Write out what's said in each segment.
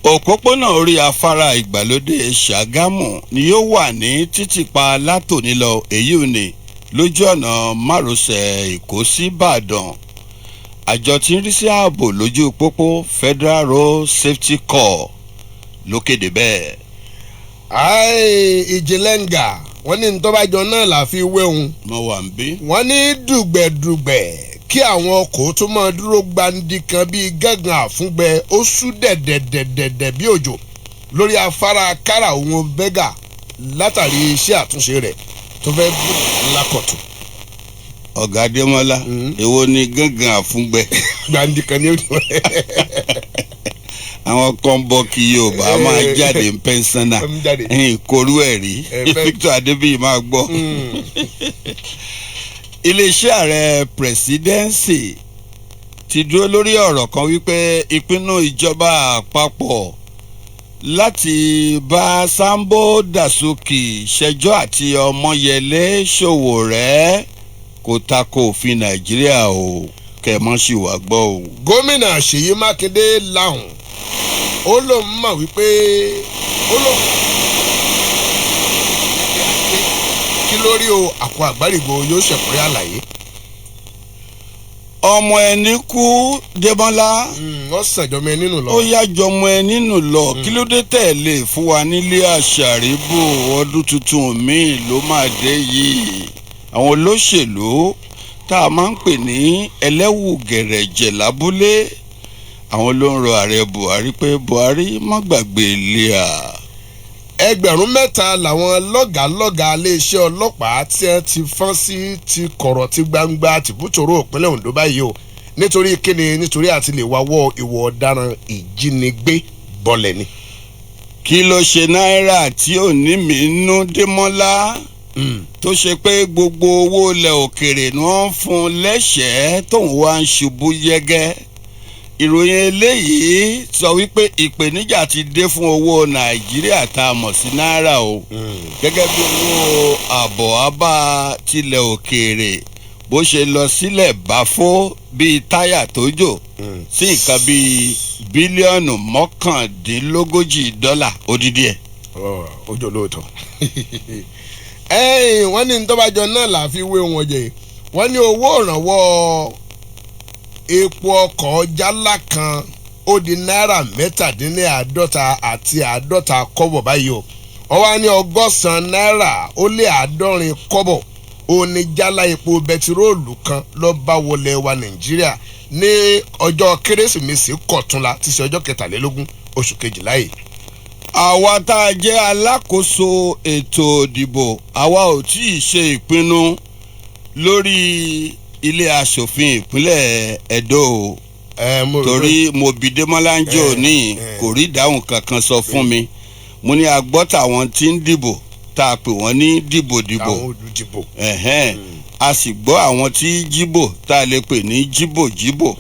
òpópónà orí afárá ìgbàlódé Ṣàgámù ni yóò wà ní títìpa látòní lọ, èyí ò ní lójú ọ̀nà márosẹ̀ Èkó sí Ìbàdàn. Àjọ tí ń rí sí ààbò lójú pópó Federal Road Safety Corps ló kéde bẹ́ẹ̀. Ìjìnlẹ̀ngà wọ́n ní ntọ́bàjọ náà là fi wéhun. mo wà ń bí. wọ́n ní dùgbẹ̀dùgbẹ̀ kí àwọn ọkọ̀ tó máa dúró gbandi kan bíi gángan àfúngbẹ ó sú dẹ̀dẹ̀dẹ̀dẹ̀ bí òjò lórí afárá kára òun bẹ́gà látàrí iṣẹ́ àtúnṣe rẹ̀ tó fẹ́ bú lákọ̀tún. ọ̀gá Adémọ́lá èwo ni gángan àfúngbẹ. gbandi kan ní òjò. àwọn kan bọ́ kí Yorùbá máa jáde ń pẹ́ńsánà ìkorú ẹ̀rí Victor Adébíyì máa gbọ́. iléeṣẹ́ ààrẹ pírẹsidẹ́ǹsì ti dúró lórí ọ̀rọ̀ kan wípé ìpinnu ìjọba àpapọ̀ láti bá Sambo Dasuki ṣẹjọ́ àti Ọmọyẹlé Sowore kò tako òfin Nàìjíríà o, kẹmọ́ sì wá gbọ́ o. gómìnà Ṣèyí Mákindé láhùn ó lóun mọ̀ wípé kí lórí o àpò àgbárígo yóò ṣẹ̀kúrẹ́ àlàyé. ọmọ ẹni kú Débọ́lá. wọ́n sàjọmọ ẹ nínú lọ. ó yájọ ọmọ ẹ nínú lọ kí ló dé tẹ̀lé fún wa nílé àṣàríbò ọdún tuntun míì ló máa dé yìí. àwọn olóṣèlú tá a máa ń pè ní ẹlẹ́wù gẹ̀rẹ̀jẹ̀ lábúlé àwọn ló ń rọ ààrẹ Buhari pé Buhari má gbàgbé ilé à. 3,000 làwọn lọ́gàálọ́gàá iléeṣẹ́ ọlọ́pàá tí wọ́n ti fọ́n sí ti kọ̀rọ̀ ti gbangba tìbútòrò ìpínlẹ̀ Ondo báyìí o nítorí kíni nítorí àti lè wáwọ́ ìwọ ọ̀daràn ìjínigbé bọ́lẹ̀ ni. kí ló ṣe náírà tí ò ní mí nú Démọ́lá tó ṣe pé gbogbo owó ilẹ̀ òkèrè ni wọ́n ń fún lẹ́sẹ̀ẹ́ tóun wá ń ṣubú yẹ́gẹ́. ìròyìn eléyìí sọ wípé ìpèníjà ti dé fún owó Nàìjíríà tá a mọ̀ sí náírà o gẹ́gẹ́ bí owó àbọ̀ àbá tilẹ̀ òkèèrè bó ṣe lọ sílẹ̀ báfó bíi táyà tó jò sí nǹkan bíi bílíọ̀nù $39 odidi ẹ̀. ojú olóòótọ́ wọ́n ní ntọ́bàjọ náà là fi wé wọn jẹ wọ́n ní owó ìrànwọ́ epo ọkọ̀ jálá kan ó di náírà 57 àti 50 kọ́bọ̀ báyìí o wọ́n wá ní 100 náírà ó lé 70 kọ́bọ̀ ó ní jálá epo bẹtiróòlù kan ló bá wọlé wa Nàìjíríà ní ọjọ́ Kérésìmesì kọ̀túnla tí ṣe ọjọ́ 23 oṣù kejìlá yìí. àwa tá a jẹ́ alákòóso ètò ìdìbò àwa ò tí ì ṣe ìpinnu lórí ilé aṣòfin ìpínlẹ̀ Ẹdó torí mo bi Démọ́lá ń jò ní kò rí ìdáhùn kankan sọ fún mi. mo ní agbọ́ tàwọn tí ń dìbò tá a pè wọ́n ní dìbòdìbò a sì gbọ́ àwọn tí jíbò tá a lè pè ní jíbòjíbò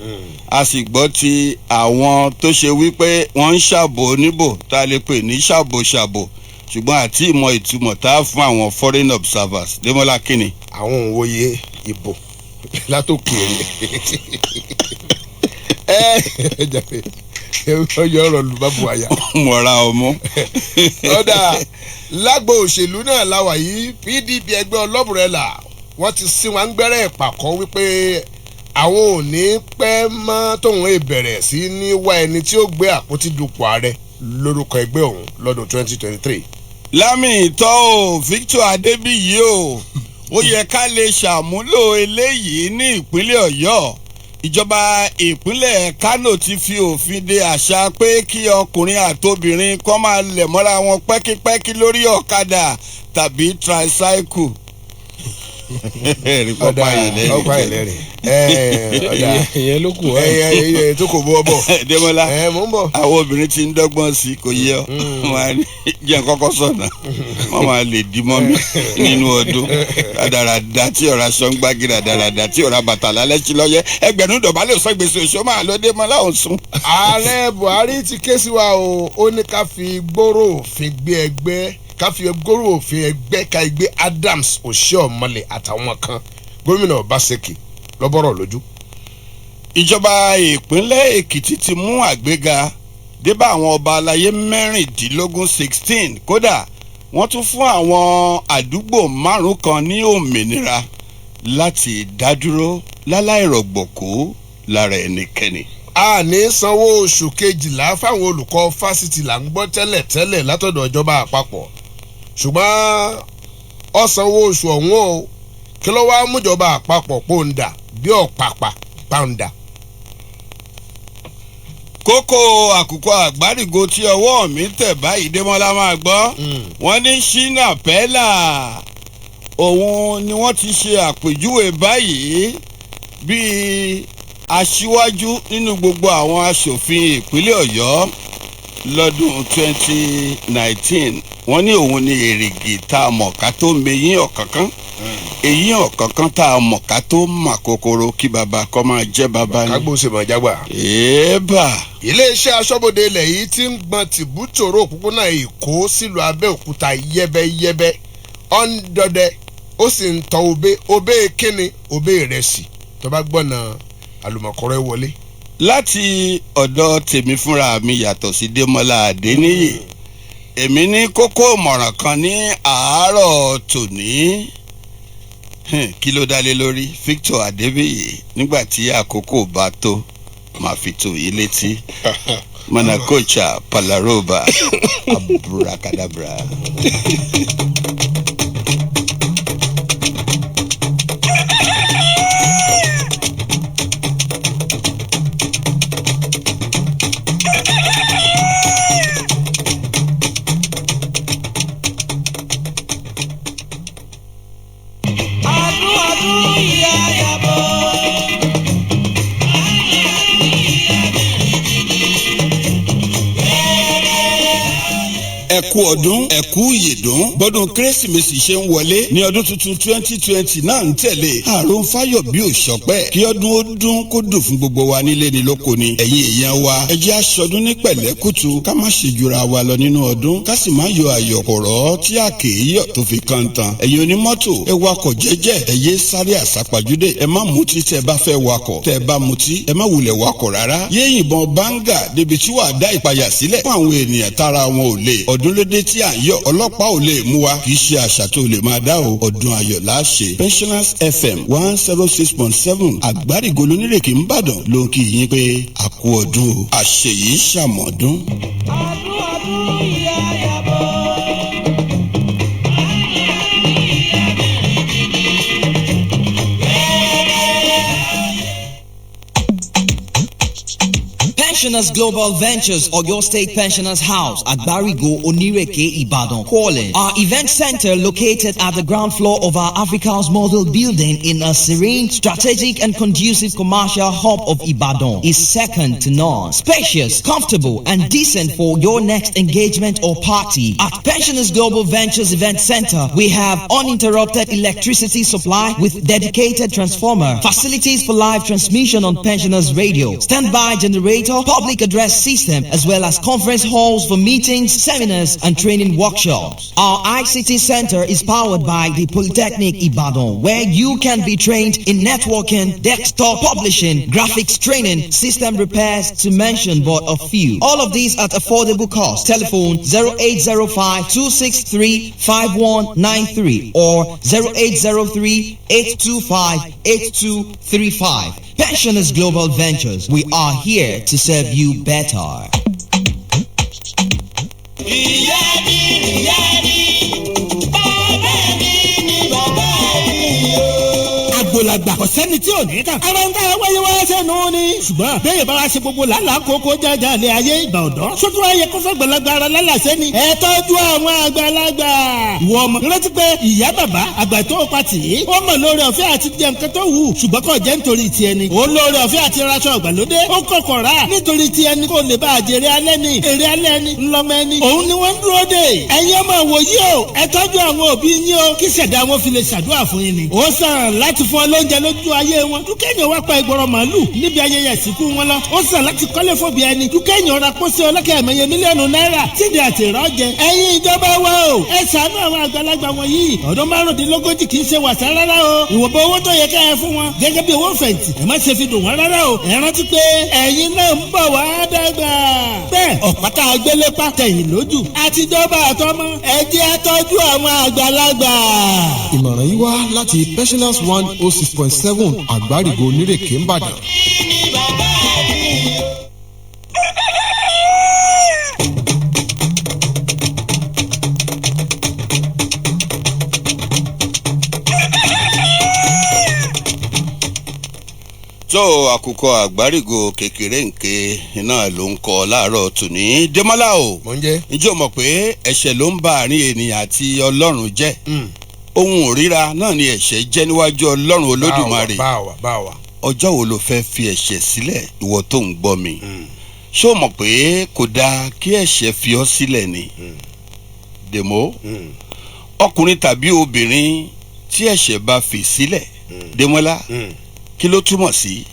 a sì gbọ́ ti àwọn tó ṣe wípé wọ́n ń ṣàbò níbò tá a lè pè ní ṣàbòṣàbò ṣùgbọ́n àti ìmọ̀ ìtumọ̀ tá a fún àwọn foreign observers. Démọ́lá kíni. àwọn òwòye ìbò látòkèèrè ọyọ ọ̀rọ̀ lùbábù àyà. mọ̀ra ọmọ. ọ̀dà lágbo òṣèlú náà láwà yìí PDP ẹgbẹ́ ọlọ́bùrẹ́là wọ́n ti sí wọn gbẹ́rẹ́ ìpàkọ́ wípé àwọn ò ní pẹ́ mọ́ tóun ìbẹ̀rẹ̀ sí ní wá ẹni tí ó gbé àpótí dupò ààrẹ lórúkọ ẹgbẹ́ ọ̀hún lọ́dún 2023. lámì ìtọ́ o Victor Adébíyì o ó yẹ ká lè ṣàmúlò eléyìí ní ìpínlẹ̀ Ọ̀yọ́. ìjọba ìpínlẹ̀ Kánò ti fi òfin de àṣà pé kí ọkùnrin àtobìnrin kó máa lẹ̀ mọ́ra wọn pẹ́kípẹ́kí lórí ọ̀kadà tàbí tricycle. ọ̀pá ìlẹ́rìn ìyẹn ló kù ẹ̀yẹ tó kò bọ́ bọ̀. Démọ́lá mò ń bọ̀. àwọn obìnrin ti ń dọ́gbọ́n sí kò yẹ ọ́ jẹ́ kọ́kọ́ sọ̀nà wọ́n máa lè dì mọ́ mi nínú ọdún dáradára tí ọ̀rá sọ́ngbági dáradára tí ọ̀rá bàtà lálẹ́ sí lọ́yẹ́ ẹgbẹ̀rún dọ̀bálẹ̀ sọ gbèsè oṣù máa lọ Démọ́lá òsùn. ààrẹ Buhari ti ké sí wa o ó ní ká fi gbòòrò òfin gbé ẹgbẹ́ ká fi gbòòrò òfin ẹgbẹ́ ká ẹgbẹ́ Adams Oshiomhole àtàwọn kan gómìnà Obaseki lọ́bọ̀rọ̀ lójú. ìjọba ìpínlẹ̀ Èkìtì ti mú àgbéga débà àwọn ọba aláyé 16 kódà wọ́n tún fún àwọn àdúgbò 5 kan ní òmìnira láti dádúró láláìrọ̀gbọ̀kú lára ẹnikẹ́ni. a ní sanwó oṣù kejìlá fáwọn olùkọ́ fásitì là ń gbọ́ tẹ́lẹ̀ látọ̀dọ̀ ìjọba àpapọ̀ ṣùgbọ́n ó sanwó oṣù ọ̀hún o kí ló wá mújọba àpapọ̀ pòǹdà bí ọ̀pàpà pàǹdà. kókó àkùkọ àgbárígo tí ọwọ́ mi tẹ̀ báyìí Démọ́lá máa gbọ́ wọ́n ní Shina Pella òun ni wọ́n ti ṣe àpèjúwe báyìí bíi aṣíwájú nínú gbogbo àwọn aṣòfin ìpínlẹ̀ Ọ̀yọ́ lọ́dún 2019 wọ́n ní òun ni èrìgì tá a mọ̀ ká tó meyín ọ̀kánkán èyí ọ̀kánkán tá a mọ̀ ká tó mà kòkòrò kí baba kọ́ máa jẹ́ baba ni. kágbó ṣe mọ̀ jágbà. èèbà. iléeṣẹ́ aṣọ́bodè ilẹ̀ yìí ti ń gbọ́n tìbútòrò òpópónà Èkó sílùú Abẹ́òkúta yẹ́bẹ́yẹ́bẹ́ ọ̀ndọ̀dẹ ó sì ń tọ́ obé kíni obé ìrẹsì tó bá gbọ́nà àlùmọ̀kọ́rẹ́ wọlé. láti ọ̀dọ̀ tèmi fúnra mi yàtọ̀ sí Démọ́lá Adéníyì èmi ní kókó ìmọ̀ràn kan ní àárọ̀ tòní kí ló dálé lórí Victor Adébíyì nígbà tí àkókò bá tó máa fi tó yí létí manakocha palaroba abracadabra. ẹ̀kú ọdún ẹ̀kú ìyèdún bọ́dún kérésìmesì ṣe ń wọlé ní ọdún tuntun 2020 náà ń tẹ̀lé àrùn fáyọ̀ bí òṣọpẹ́ kí ọdún ó dún kó dùn fún gbogbo wa nílé ni lóko ni ẹ̀yin èèyàn wa ẹ jẹ́ aṣọdún ní pẹ̀lẹ́kùtù ká má ṣe jura wa lọ nínú ọdún ká sì má yọ àyọ̀kọ̀rọ̀ tí àkè yọ̀ tó fi kàn tán ẹ̀yin onímọ́tò ẹ wakọ̀ jẹ́jẹ́ ẹ yé sáré àsápajúdé ẹ má mutí tẹ́ bá fẹ́ wakọ̀ tẹ́ bá mutí ẹ má wulẹ̀ wakọ̀ rárá yé yìnbọn báńgà débi tí wàá dá ìpayà sílẹ̀ fún àwọn ènìyàn tára wọn ò lè ọdún lédè tí à ń yọ ọlọ́pàá ò lè mú wa kì í ṣe àṣà tó lè máa dá o ọdún ayọ̀ láṣẹ. Pensioners FM 106.7 àgbárígo lónírèké ńbàdàn ló ń kí yín pé a kú ọdún o àṣeyìí ṣàmọ̀dún. ọdún ìyá yàbọ̀. Pensioners Global Ventures, Oyo State Pensioners House at Barigo, Onireke, Ibadan. Calling. Our event center located at the ground floor of our Africa's model building in a serene, strategic and conducive commercial hub of Ibadan is second to none. Spacious, comfortable and decent for your next engagement or party. At Pensioners Global Ventures Event Center, we have uninterrupted electricity supply with dedicated transformer, facilities for live transmission on Pensioners Radio, standby generator, public address system, as well as conference halls for meetings, seminars, and training workshops. Our ICT center is powered by the Polytechnic Ibadan, where you can be trained in networking, desktop publishing, graphics training, system repairs, to mention but a few. All of these at affordable cost. Telephone 0805-263-5193 or 0803-825-8235. Pensioners Global Ventures. We are here to serve you better. àgbà kò sẹ́ni tí ò ní kàn. ara ń tà wáyé wá sẹ́nu ni. ṣùgbọ́n bẹ́ẹ̀ bá wa ṣe gbogbo làálàá kókó jájà lé ayé ìgbà ọ̀dọ́. sótú ayé kó fẹ́ gbẹ̀lagbà ara lálàsẹ́ ni. ẹ tọ́jú àwọn àgbàlagbà. ìwọ ọmọ rántí pé ìyá bàbá àgbà tó pa tì í. ó mọ̀ lórí ọ̀fẹ́ àti jẹ nǹkan tó wù. ṣùgbọ́n kò jẹ́ nítorí tiẹ̀ ni. ó lórí ọ̀fẹ́ àti raṣọ ìgbàlódé. ó kọ̀kọ̀ rà nítorí tiẹ̀ ni kò lè bá àjèrè alẹ́ ni. èrè alẹ́ ni ńlọmọ ẹni. òun ni wọ́n ń dúró dè. ẹ̀yin ọmọ wòyí o. ẹ tọ́jú àwọn òbí yín o. kí ṣẹ̀dá wọn fi lè ṣàdúrà fún yín ni. ó sàn láti fún ọ lóyún oúnjẹ lójú ayé wọn dúkẹ́yìn wá pa ìgbọ̀rọ̀ màálù níbi ayẹyẹ ìsìnkú wọn lọ ó sàn láti kọ́lé fòbí ẹni dúkẹ́yìn ra pósí ọlọ́kẹ́ ẹ̀mẹ́yẹ mílíọ̀nù náírà sídi àti ìrọ́jẹ ẹ̀yin ìjọba wa o ẹ ṣàánú àwọn àgbàlagbà wọ̀nyí ọdún márùndínlógójì kì í ṣe wàsá rárá o ìwọ̀nba owó tó yẹ ká ẹ fún wọn gẹ́gẹ́ bí owó fẹ̀yìntì ẹ má ṣe fi dùn wọ́n rárá o ẹ rántí pé ẹ̀yin náà ń bọ̀ wá dàgbà bẹ́ẹ̀ ọ̀pátá agbélépa tẹ̀yìn lójú àtijọba àtọmọ ẹ jẹ́ àtọ́jú àwọn àgbàlagbà. ìmọ̀ràn yìí wá láti pensioners 106.7 àgbárígo onírèké ńbàdàn. tó àkùkọ àgbárígo kékeré nké iná ló ń kọ láàárọ̀ tòní Démọ́lá o mò ń jẹ́. ǹjẹ́ o mọ̀ pé ẹ̀ṣẹ̀ ló ń bá àárín ènìyàn àti Ọlọ́run jẹ́ ohun òríra náà ni ẹ̀ṣẹ̀ jẹ́ níwájú Ọlọ́run Olódùmarè báwa. ọjọ́ wo ló fẹ́ fi ẹ̀ṣẹ̀ sílẹ̀ ìwọ tó ń gbọ́ mi ṣé o mọ̀ pé kò dáa kí ẹ̀ṣẹ̀ fi ọ́ sílẹ̀ ni Dèmó ọkùnrin tàbí obìnrin tí ẹ̀ṣẹ̀ bá fi sílẹ̀ Démọ́lá kí ló túmọ̀ sí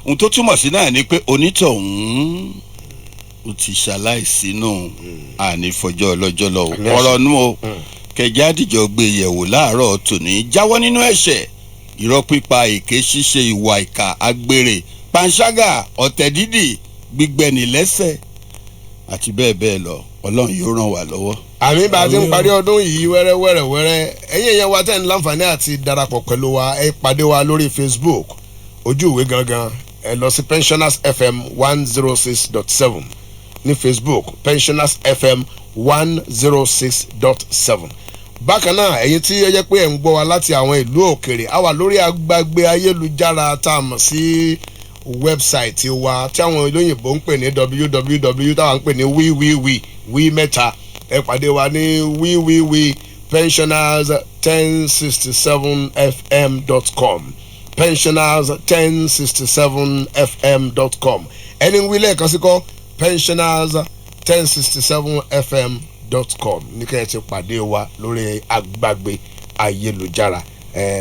ohun tó túmọ̀ sí náà ni pé onítọ̀hún ó ti ṣaláìsí nù ànífọjọ́ ọlọ́jọ́ lọ ọ̀rọ̀ nù o kẹjá àdìjọ gbé yẹ̀wò láàárọ̀ tòní jáwọ́ nínú ẹ̀ṣẹ̀ irọ́ pípa èké ṣíṣe ìwà ìkà agbèrè panṣágà ọ̀tẹ̀ dídì gbígbẹ̀nì lẹ́sẹ̀ àti bẹ́ẹ̀ bẹ́ẹ̀ lọ Ọlọ́run yóò ràn wá lọ́wọ́. àmì bá a ti ń parí ọdún yìí wẹ́rẹ́ ẹ̀yin èèyàn wa tẹ́ ń láǹfààní àti darapọ̀ pẹ̀lú wa ẹ pàdé wa lórí Facebook ojú ìwé gangan ẹ lọ sí Pensioners FM 106.7 ní Facebook Pensioners FM 106.7. bákan náà ẹ̀yin tí ẹ jẹ́ pé ẹ̀ ń gbọ́ wa láti àwọn ìlú òkèrè a wà lórí agbègbè ayélujára tá a mọ̀ sí wẹ́bsáìtì wa tí àwọn olóyìnbó ń pè ní www táwọn ń pè ní wí mẹ́ta ẹ pàdé wa ní pensioners1067fm.com pensioners1067fm.com ẹni ń wí lẹ́ẹ̀kan sí kọ́ pensioners1067fm.com ní kẹ́ ẹ ti pàdé wa lórí agbègbè ayélujára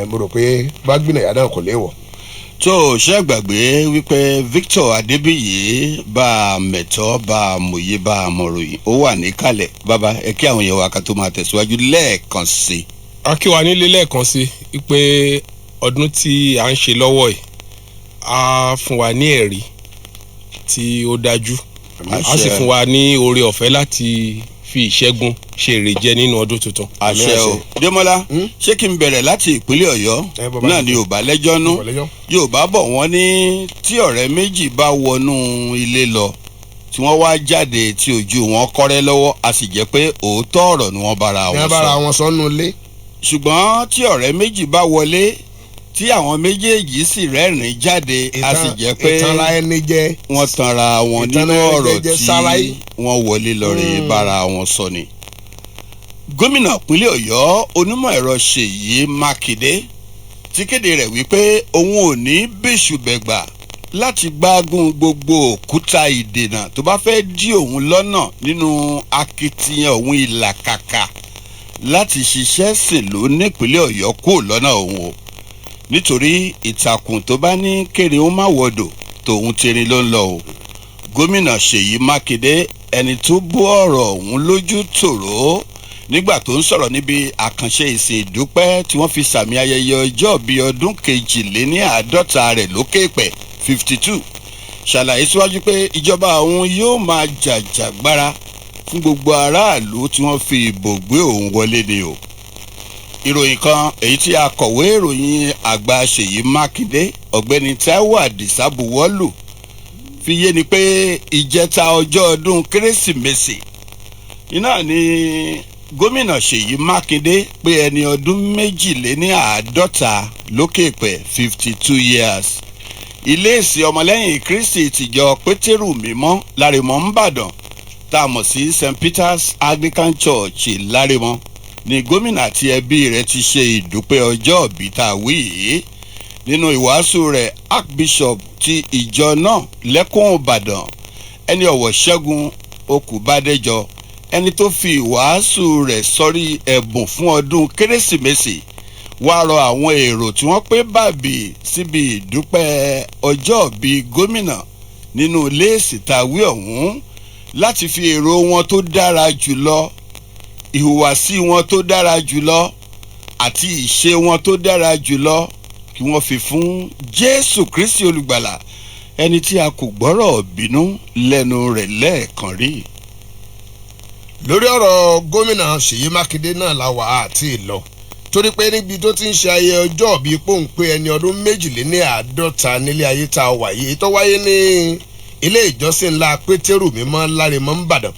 mo rò pé bá gbìnàyà náà kò léèwọ̀. tó ṣe gbàgbé wípé Victor Adébíyì bá a mẹ̀tọ́ bá a mòye bá a mọ̀ròyìn ó wà níkàlẹ̀ bàbá ẹ kí àwọn èèyàn wa ká tó máa tẹ̀síwájú lẹ́ẹ̀kan sí. a kí wa nílé lẹ́ẹ̀kan sí pé ọdún tí à ń ṣe lọ́wọ́ yìí á fún wa ní ẹ̀rí tí ó dájú á sì fún wa ní oore ọ̀fẹ́ láti fi ìṣẹ́gun ṣe èrè jẹ nínú ọdún tuntun. àṣẹ o Démọ́lá ṣé kí n bẹ̀rẹ̀ láti ìpínlẹ̀ Ọ̀yọ́ náà ni Yorùbá lẹ́jọ́ nú Yorùbá bọ̀ wọ́n ní tí ọ̀rẹ́ méjì bá wọnú ilé lọ tí wọ́n wá jáde tí ojú wọn kọ́rẹ́ lọ́wọ́ a sì jẹ́ pé òótọ́ ọ̀rọ̀ ni wọ́n bára wọn sọ nù ilé. ṣùgbọ́n tí ọ̀rẹ́ méjì bá wọlé tí àwọn méjèèjì sì rẹ́rìn jáde a sì jẹ́ pé wọ́n tanra wọn nínú ọ̀rọ̀ tí wọ́n wọlé lọ́rẹ́ bára wọn sọ ni. gómìnà ìpínlẹ̀ Ọ̀yọ́ onímọ̀ ẹ̀rọ Ṣèyí Mákindé ti kéde rẹ̀ wípé òun ò ní bẹ́sùbẹ̀gbà láti gbágùn gbogbo òkúta ìdènà tó bá fẹ́ dí òun lọ́nà nínú akitiyan òun ìlàkàkà láti ṣiṣẹ́ sìnlú nípínlẹ̀ Ọ̀yọ́ kúrò lọ́nà òun o nítorí ìtàkùn tó bá ní kéré ó má wọdò tòun tẹ̀rín ló ń lọ o. gómìnà Ṣèyí Mákindé ẹni tó bó ọ̀rọ̀ ọ̀hún lójú tòró nígbà tó ń sọ̀rọ̀ níbi àkànṣe ìsìn ìdúpẹ́ tí wọ́n fi sàmì ayẹyẹ ọjọ́ bíi ọdún 52 rẹ̀ lókè pẹ̀ 52 ṣàlàyé síwájú pé ìjọba òun yóò máa jàjàgbára fún gbogbo aráàlú tí wọ́n fi ìbò gbé òun wọlé ni o. ìròyìn kan èyí tí akọ̀wé ìròyìn àgbà Ṣèyí Mákindé ọ̀gbẹ́ni Táíwò Àdìsá buwọ́lù fi yé ni pé ìjẹta ọjọ́ ọdún kérésìmesì iná ni gómìnà Ṣèyí Mákindé pé ẹni ọdún 52 lókè pẹ̀ 52 years. ilé ìsìn ọmọlẹ́yìn Kristi tìjọ Pétérù mímọ́ Lárémọ̀ ńbàdàn tá a mọ̀ sí St. Peter's Anglican Church Lárémọ̀ ni gómìnà àti ẹbí rẹ̀ ti ṣe ìdúpẹ́ ọjọ́ ìbí tá a wí yìí. nínú ìwàásù rẹ̀ Archbishop ti ìjọ náà lẹ́kùn Ìbàdàn ẹni ọ̀wọ̀ Ṣẹ́gun Okùbádéjọ ẹni tó fi ìwàásù rẹ̀ sọrí ẹ̀bùn fún ọdún kérésìmesì wá rọ àwọn èrò tí wọ́n pé bàbí síbi ìdúpẹ́ ọjọ́ bíi gómìnà nínú ilé ìsìtàwé ọ̀hún láti fi èrò wọn tó dára jùlọ, ìhùwàsí wọn tó dára jùlọ àti ìṣe wọn tó dára jùlọ kí wọ́n fi fún Jésù Kristi olùgbàlà, ẹni tí a kò gbọ́rọ̀ bínú lẹ́nu rẹ̀ lẹ́ẹ̀kan rí. lórí ọ̀rọ̀ gómìnà Ṣèyí Mákindé náà la wà àti ìlọ torí pé níbi tó ti ń ṣe ayẹyẹ ọjọ́ bíi pòǹpé ẹni ọdún 52 nílé ayé tá a wà yìí tó wáyé ní ilé ìjọsìn ńlá Pétérù mímọ́ Láremọ́ ńbàdàn.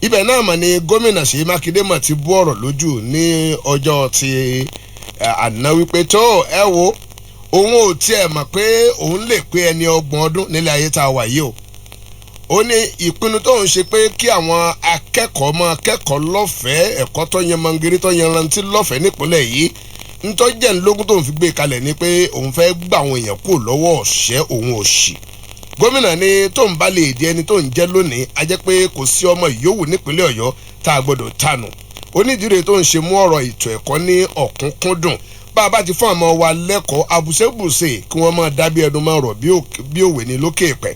ibẹ̀ náà mọ̀ ni gómìnà Ṣèyí Mákindé mọ̀ ti bú ọ̀rọ̀ lójú ní ọjọ́ ti àná wípé tó ẹ wo òun ò tiẹ̀ mọ̀ pé òun lè pé ẹni 30 ọdún nílé ayé tá a wà yìí o. ó ní ìpinnu tóun ṣe pé kí àwọn akẹ́kọ̀ọ́ máa kẹ́kọ̀ọ́ lọ́fẹ̀ẹ́ ẹ̀kọ́ tó yan mangiri tó yan rántí lọ́fẹ̀ẹ́ nípínlẹ̀ yìí ntọ́jẹ́ ńlógún tóun fi gbé kalẹ̀ ni pé òun fẹ́ gbà àwọn èèyàn kúrò lọ́wọ́ ọ̀ṣẹ́ òun òṣì. gómìnà ní tóun bá lè di ẹni tóun jẹ́ lónìí a jẹ́ pé kò sí ọmọ ìyówù nípínlẹ̀ Ọ̀yọ́ tá a gbọ́dọ̀ tànù. onídìrí tóun ṣe mú ọ̀rọ̀ ètò ẹ̀kọ́ ní ọ̀kúnkúndùn bá a bá ti fún àwọn wa lẹ́kọ̀ọ́ abùsẹ́bùsẹ̀ kí wọ́n máa dábí ẹnu máa rọ̀ bí òwe ní lókè ìpẹ́.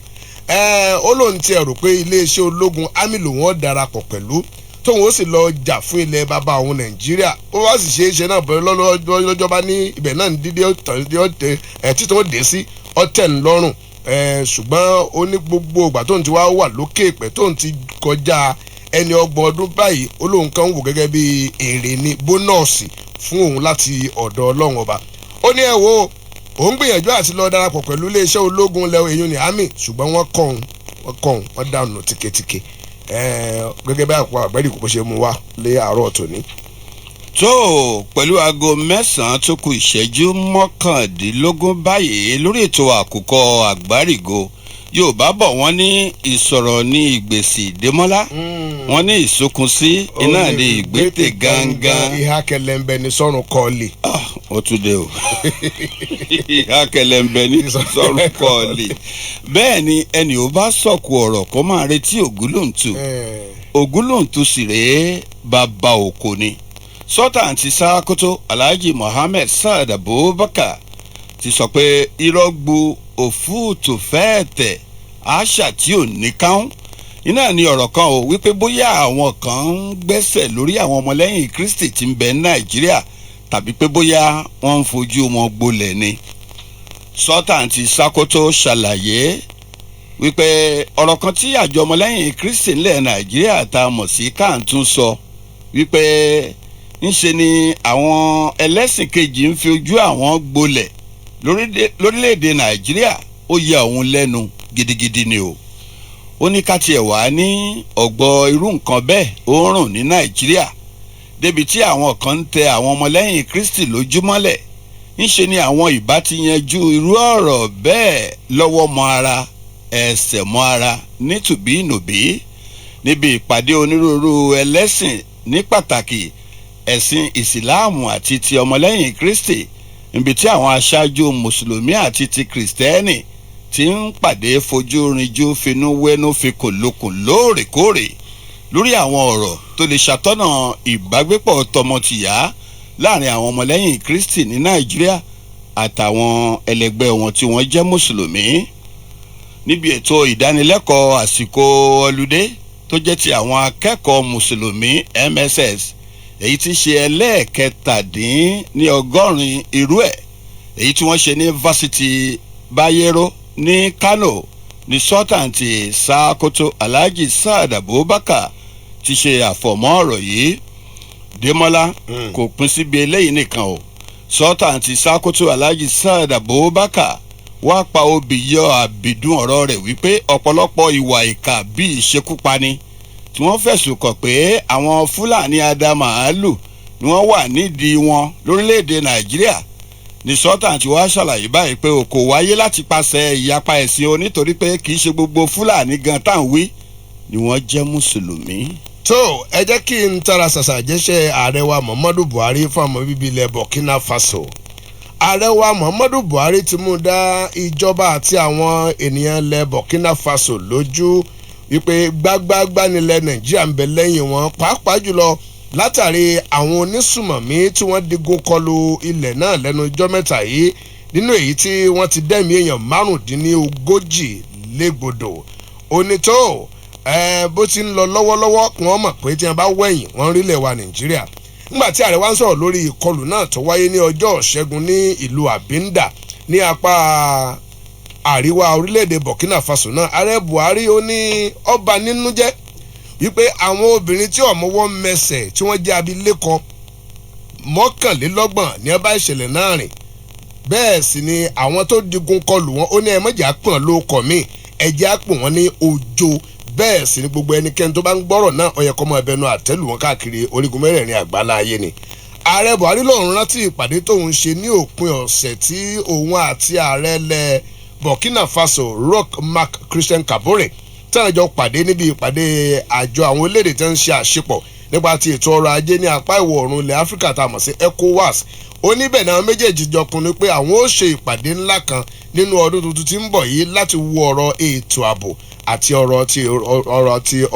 ó lóun ti rò pé iléeṣẹ́ ológun army lòun ó darapọ̀ pẹ̀lú tóun ó sì lọ jà fún ilẹ̀ bàbá òun Nàìjíríà. ó wá sì ṣeé ṣe náà bẹ̀rẹ̀ lọ́jọ́ bá ní ibẹ̀ náà ní dídé títí ó dé sí ọ̀tẹ̀ ńlọ́rùn. ṣùgbọ́n ó ní gbogbo ìgbà tóun ti wá wà lókè ìpẹ́ tóun ti kọjá ẹni 30 ọdún báyìí ó lóun kan wò gẹ́gẹ́ bí èrè ní bónọ́ọ̀sì fún òun láti ọ̀dọ̀ Ọlọ́run ọba. ó ní ẹ wo òun gbìyànjú àti lọ darapọ̀ pẹ̀lú iléeṣẹ́ ológun lẹ́wọ̀ èyí ní àmì ṣùgbọ́n wọ́n dànù tìketìke gẹ́gẹ́ bí àpò àgbẹ̀rì kò ṣe mú wá lé àárọ̀ tòní. tó pẹ̀lú aago 9 tó kù ìṣẹ́jú 19 báyìí lórí ètò àkùkọ àgbárígo Yorùbá bọ̀ wọ́n ní ìsọ̀rọ̀ ní ìgbèsì Démọ́lá wọ́n ní ìsókunsí iná ní ìgbésẹ̀ gangan. ìhà kẹlẹ̀ǹbẹ̀ ní sọ́run kọ́ọ̀lì. ó tún dé o ìhà kẹlẹ̀ǹbẹ̀ ní sọ́run kọ́ọ̀lì. bẹ́ẹ̀ ni ẹni ò bá sọ̀kù ọ̀rọ̀ kó máa retí ògúlòǹtù ògúlòǹtù sì rèé bàbá òkò ni. Sultan ti Sákótó Alhaji Mohammed Saad Abubakar ti sọ pé irọ́ gbu òfúùtù fẹ́ẹ̀tẹ̀ àṣà tí ò ní káún iná ní ọ̀rọ̀ kan ò wípé bóyá àwọn kan ń gbẹ́sẹ̀ lórí àwọn ọmọlẹ́yìn Kristi tí ń bẹ ní Nàìjíríà tàbí pé bóyá wọ́n ń fojú wọn gbolẹ̀ ni. Sultan ti Sákótó ṣàlàyé wípé ọ̀rọ̀ kan tí àjọ ọmọlẹ́yìn Kristi ńlẹ̀ Nàìjíríà tá a mọ̀ sí káàntún sọ wípé ńṣe ni àwọn ẹlẹ́sìn kejì ń fi ojú àwọn gbolẹ̀ lórílẹ̀‐èdè Nàìjíríà ó yà òun lẹ́nu gidigidi ni o. ó ní ká tiẹ̀ wá ní ọ̀gbọ́ irú nǹkan bẹ́ẹ̀ ó ń rùn ní Nàìjíríà débi tí àwọn kan ń tẹ àwọn ọmọlẹ́yìn Kristi lójúmọ́lẹ̀ ńṣe ni àwọn ìbá ti yanjú irú ọ̀rọ̀ bẹ́ẹ̀ lọ́wọ́ mọ́ ara ẹsẹ̀ mọ́ ara nítùbí ìnùbí níbi ìpàdé onírúurú ẹlẹ́sìn ní pàtàkì ẹ̀sìn ìsìláàmù àti ti ọmọlẹ́yìn Kristi níbi tí àwọn aṣáájú mùsùlùmí àti ti kìrìsìtẹ́nì ti ń pàdé fojú rinjú finú wẹ́nú fikùn lukùn lóòrèkóòrè lórí àwọn ọ̀rọ̀ tó lè ṣàtọ́nà ìbágbépọ̀ tọmọtìyá láàrin àwọn ọmọlẹ́yìn Kristi ní Nàìjíríà àtàwọn ẹlẹgbẹ́ wọn tí wọ́n jẹ́ mùsùlùmí. níbi ètò ìdánilẹ́kọ̀ọ́ àsìkò ọlùdé tó jẹ́ ti àwọn akẹ́kọ̀ọ́ mùsùlùmí MSS èyí tí ṣe ẹlẹ́ẹ̀kẹtàdínní irú ẹ̀ èyí tí wọ́n ṣe ní fásitì Bayero ní Kano ní Sultan ti Sákótó Alhaji Saad Abubakar ti ṣe àfọ̀mọ́ ọ̀rọ̀ yìí. Démọ́lá kò pín síbi eléyìí nìkan o. Sultan ti Sákótó Alhaji Saad Abubakar wá pa obì yọ àbìdún ọ̀rọ̀ rẹ̀ wípé ọ̀pọ̀lọpọ̀ ìwà ìkà bíi ìṣekúpani tí wọ́n fẹ̀sùn kàn pé àwọn Fúlàní adamàálù ni wọ́n wà nídìí wọn lórílẹ̀‐èdè Nàìjíríà ní Sultan tí wàá ṣàlàyé báyìí pé kò wáyé láti pàṣẹ ìyapa ẹ̀sìn o nítorí pé kì í ṣe gbogbo Fúlàní gan tá à ń wí ni wọ́n jẹ́ mùsùlùmí. tó ẹ jẹ́ kí n tara ṣàṣà jẹ́ṣẹ́ ààrẹ wa Muhammadu Buhari fún ọmọ bíbí ilẹ̀ Burkina Faso. ààrẹ wa Muhammadu Buhari ti mú dá ìjọba àti àwọn ènìyàn ilẹ̀ Burkina Faso lójú wípé gbágbágbá nílẹ̀ Nàìjíríà ń bẹ lẹ́yìn wọn pàápàá jùlọ látàrí àwọn onísùmọ̀mí tí wọ́n digun kọlu ilẹ̀ náà lẹ́nu ọjọ́ mẹ́ta yìí nínú èyí tí wọ́n ti dẹ́mi èèyàn 35 légbodò onító bó ti ń lọ lọ́wọ́lọ́wọ́ kí wọ́n mọ̀ pé tí wọ́n bá wẹ̀yìn wọ́n rí ilẹ̀ wa Nàìjíríà nígbà tí ààrẹ wa ń sọ̀rọ̀ lórí ìkọlù náà tó wáyé ní ọjọ́ Ìṣẹ́gun ní ìlú Abinda ní apá àríwá orílẹ̀-èdè Burkina Faso náà ààrẹ Buhari ó ní ọba nínú jẹ́ wípé àwọn obìnrin tí ọ̀mọ́wọ́ mẹsẹ̀ tí wọ́n jẹ́ abilékọ 21 ní ọba ìṣẹ̀lẹ̀ náà rìn bẹ́ẹ̀ sì ni àwọn tó digun kọlù wọn ó ní ẹ mọ̀jà pọ̀n ló kọ̀ mí ẹ̀jẹ̀ á pò wọ́n ní ojo bẹ́ẹ̀ sì ni gbogbo ẹnikẹ́ni tó bá ń gbọ́rọ̀ náà ó yẹ kó mọ ẹbẹnu àtẹ́lù wọn káàkiri orígun mẹ́rẹ̀ẹ̀rin àgbálá ayé ni. ààrẹ Buhari lòun rántí ìpàdé tóun ṣe ní òpin ọ̀sẹ̀ tí òun àti ààrẹ ilẹ̀ Burkina Faso Roch Marc Christian Kabore tẹ́lẹ̀ jọ pàdé níbi ìpàdé àjọ àwọn orílẹ̀-èdè tí ń ṣe àṣepọ̀ nípa ti ètò ọrọ̀ ajé ní apá ìwọ̀ oòrùn ilẹ̀ Áfíríkà tá a mọ̀ sí ECOWAS oníbẹ̀ náà méjèèjì jọ pinnu pé àwọn ó ṣe ìpàdé ńlá kan nínú ọdún tuntun tí ń bọ̀ yìí láti wo ọ̀rọ̀ ètò ààbò àti ọ̀rọ̀ ti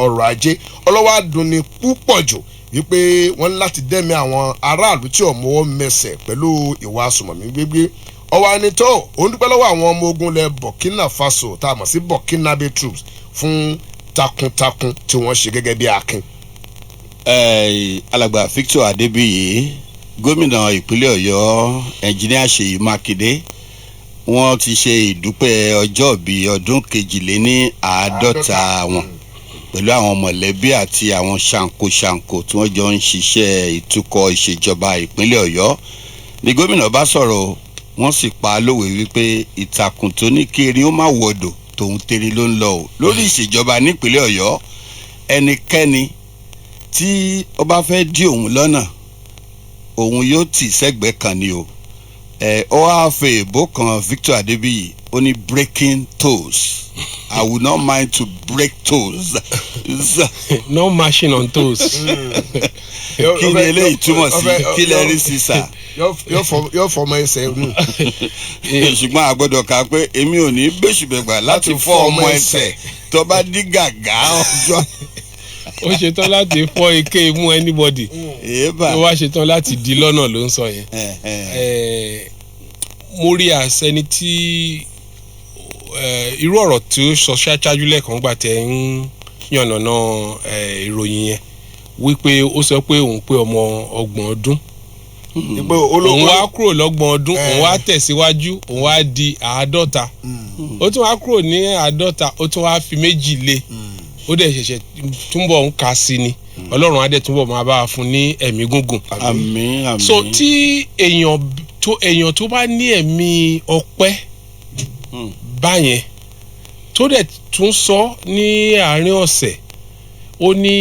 ọrọ̀ ajé ọlọ́wọ́ adùnni púpọ̀ jù wípé wọ́n ní láti dẹ́mi àwọn aráàlú tí ọ̀mọ́wọ́ mẹsẹ̀ pẹ̀lú ìwà sùmọ̀mí gbégbé ọwọ́ ẹni tó òun dúpẹ́ lọ́wọ́ àwọn ọmọ ogun ilẹ̀ Burkina Faso tá a mọ̀ sí Burkinabe troops fún takuntakun tí wọ́n ṣe gẹ́gẹ́ bí akin. alàgbà Victor Adébíyì gómìnà ìpínlẹ̀ Ọ̀yọ́ ẹnjìníà Ṣèyí Mákindé wọ́n ti ṣe ìdúpẹ́ ọjọ́ bíi ọdún 52 wọn pẹ̀lú àwọn mọ̀lẹ́bí àti àwọn ṣàǹkóṣàǹkó tí wọ́n jọ ń ṣiṣẹ́ ìtukọ̀ ìṣèjọba ìpínlẹ̀ Ọ̀yọ́ ni gómìnà bá sọ̀rọ̀ wọ́n sì pa á lówe wípé ìtàkùn tó ní kí erin ó má wọ̀dọ̀ tòun tẹ̀rín ló ń lọ o lórí ìṣèjọba nípínlẹ̀ Ọ̀yọ́ ẹnikẹ́ni tí ó bá fẹ́ dí òun lọ́nà òun yóò tì sẹ́gbẹ̀ẹ́ kan ni o ó wá fẹ́ èbó kan Victor Adébíyì ó ní breaking toes I will not mind to break toes. No mashing on toes. kí ni eléyìí túmọ̀ sí kí lẹ rí sí sà. yóò fọmọ ẹsẹ̀ nù. ṣùgbọ́n a gbọ́dọ̀ kà pé èmi ò ní bẹ́sùbẹ̀gbà láti fọ́ ọmọ ẹsẹ̀ tó bá dí gàgà ọjọ́. ó ṣetán láti fọ́ ike imú anybody ó wá ṣetán láti di lọ́nà ló ń sọ yẹn. mo rí àṣẹni tí irú ọ̀rọ̀ tí ó sọ ṣáájú lẹ́ẹ̀kan gbà tẹ́ ń yànnàná ìròyìn yẹn wípé ó sọ pé òun pé ọmọ 30 ọdún òun wá kúrò l30 ọdún òun wá tẹ̀síwájú òun wá di 50 ó tún wá kúrò ní 50 ó tún wá fi 2 lé ó dẹ̀ ṣẹ̀ṣẹ̀ túnbọ̀ ń ka sí ni ọlọ́run á dẹ̀ túnbọ̀ máa bá a fún ní ẹ̀mí gúngùn. àmín àmín. so tí èèyàn tó bá ní ẹ̀mí ọpẹ́ báyẹn tó dẹ̀ tún sọ ní àárín ọ̀sẹ̀ ó ní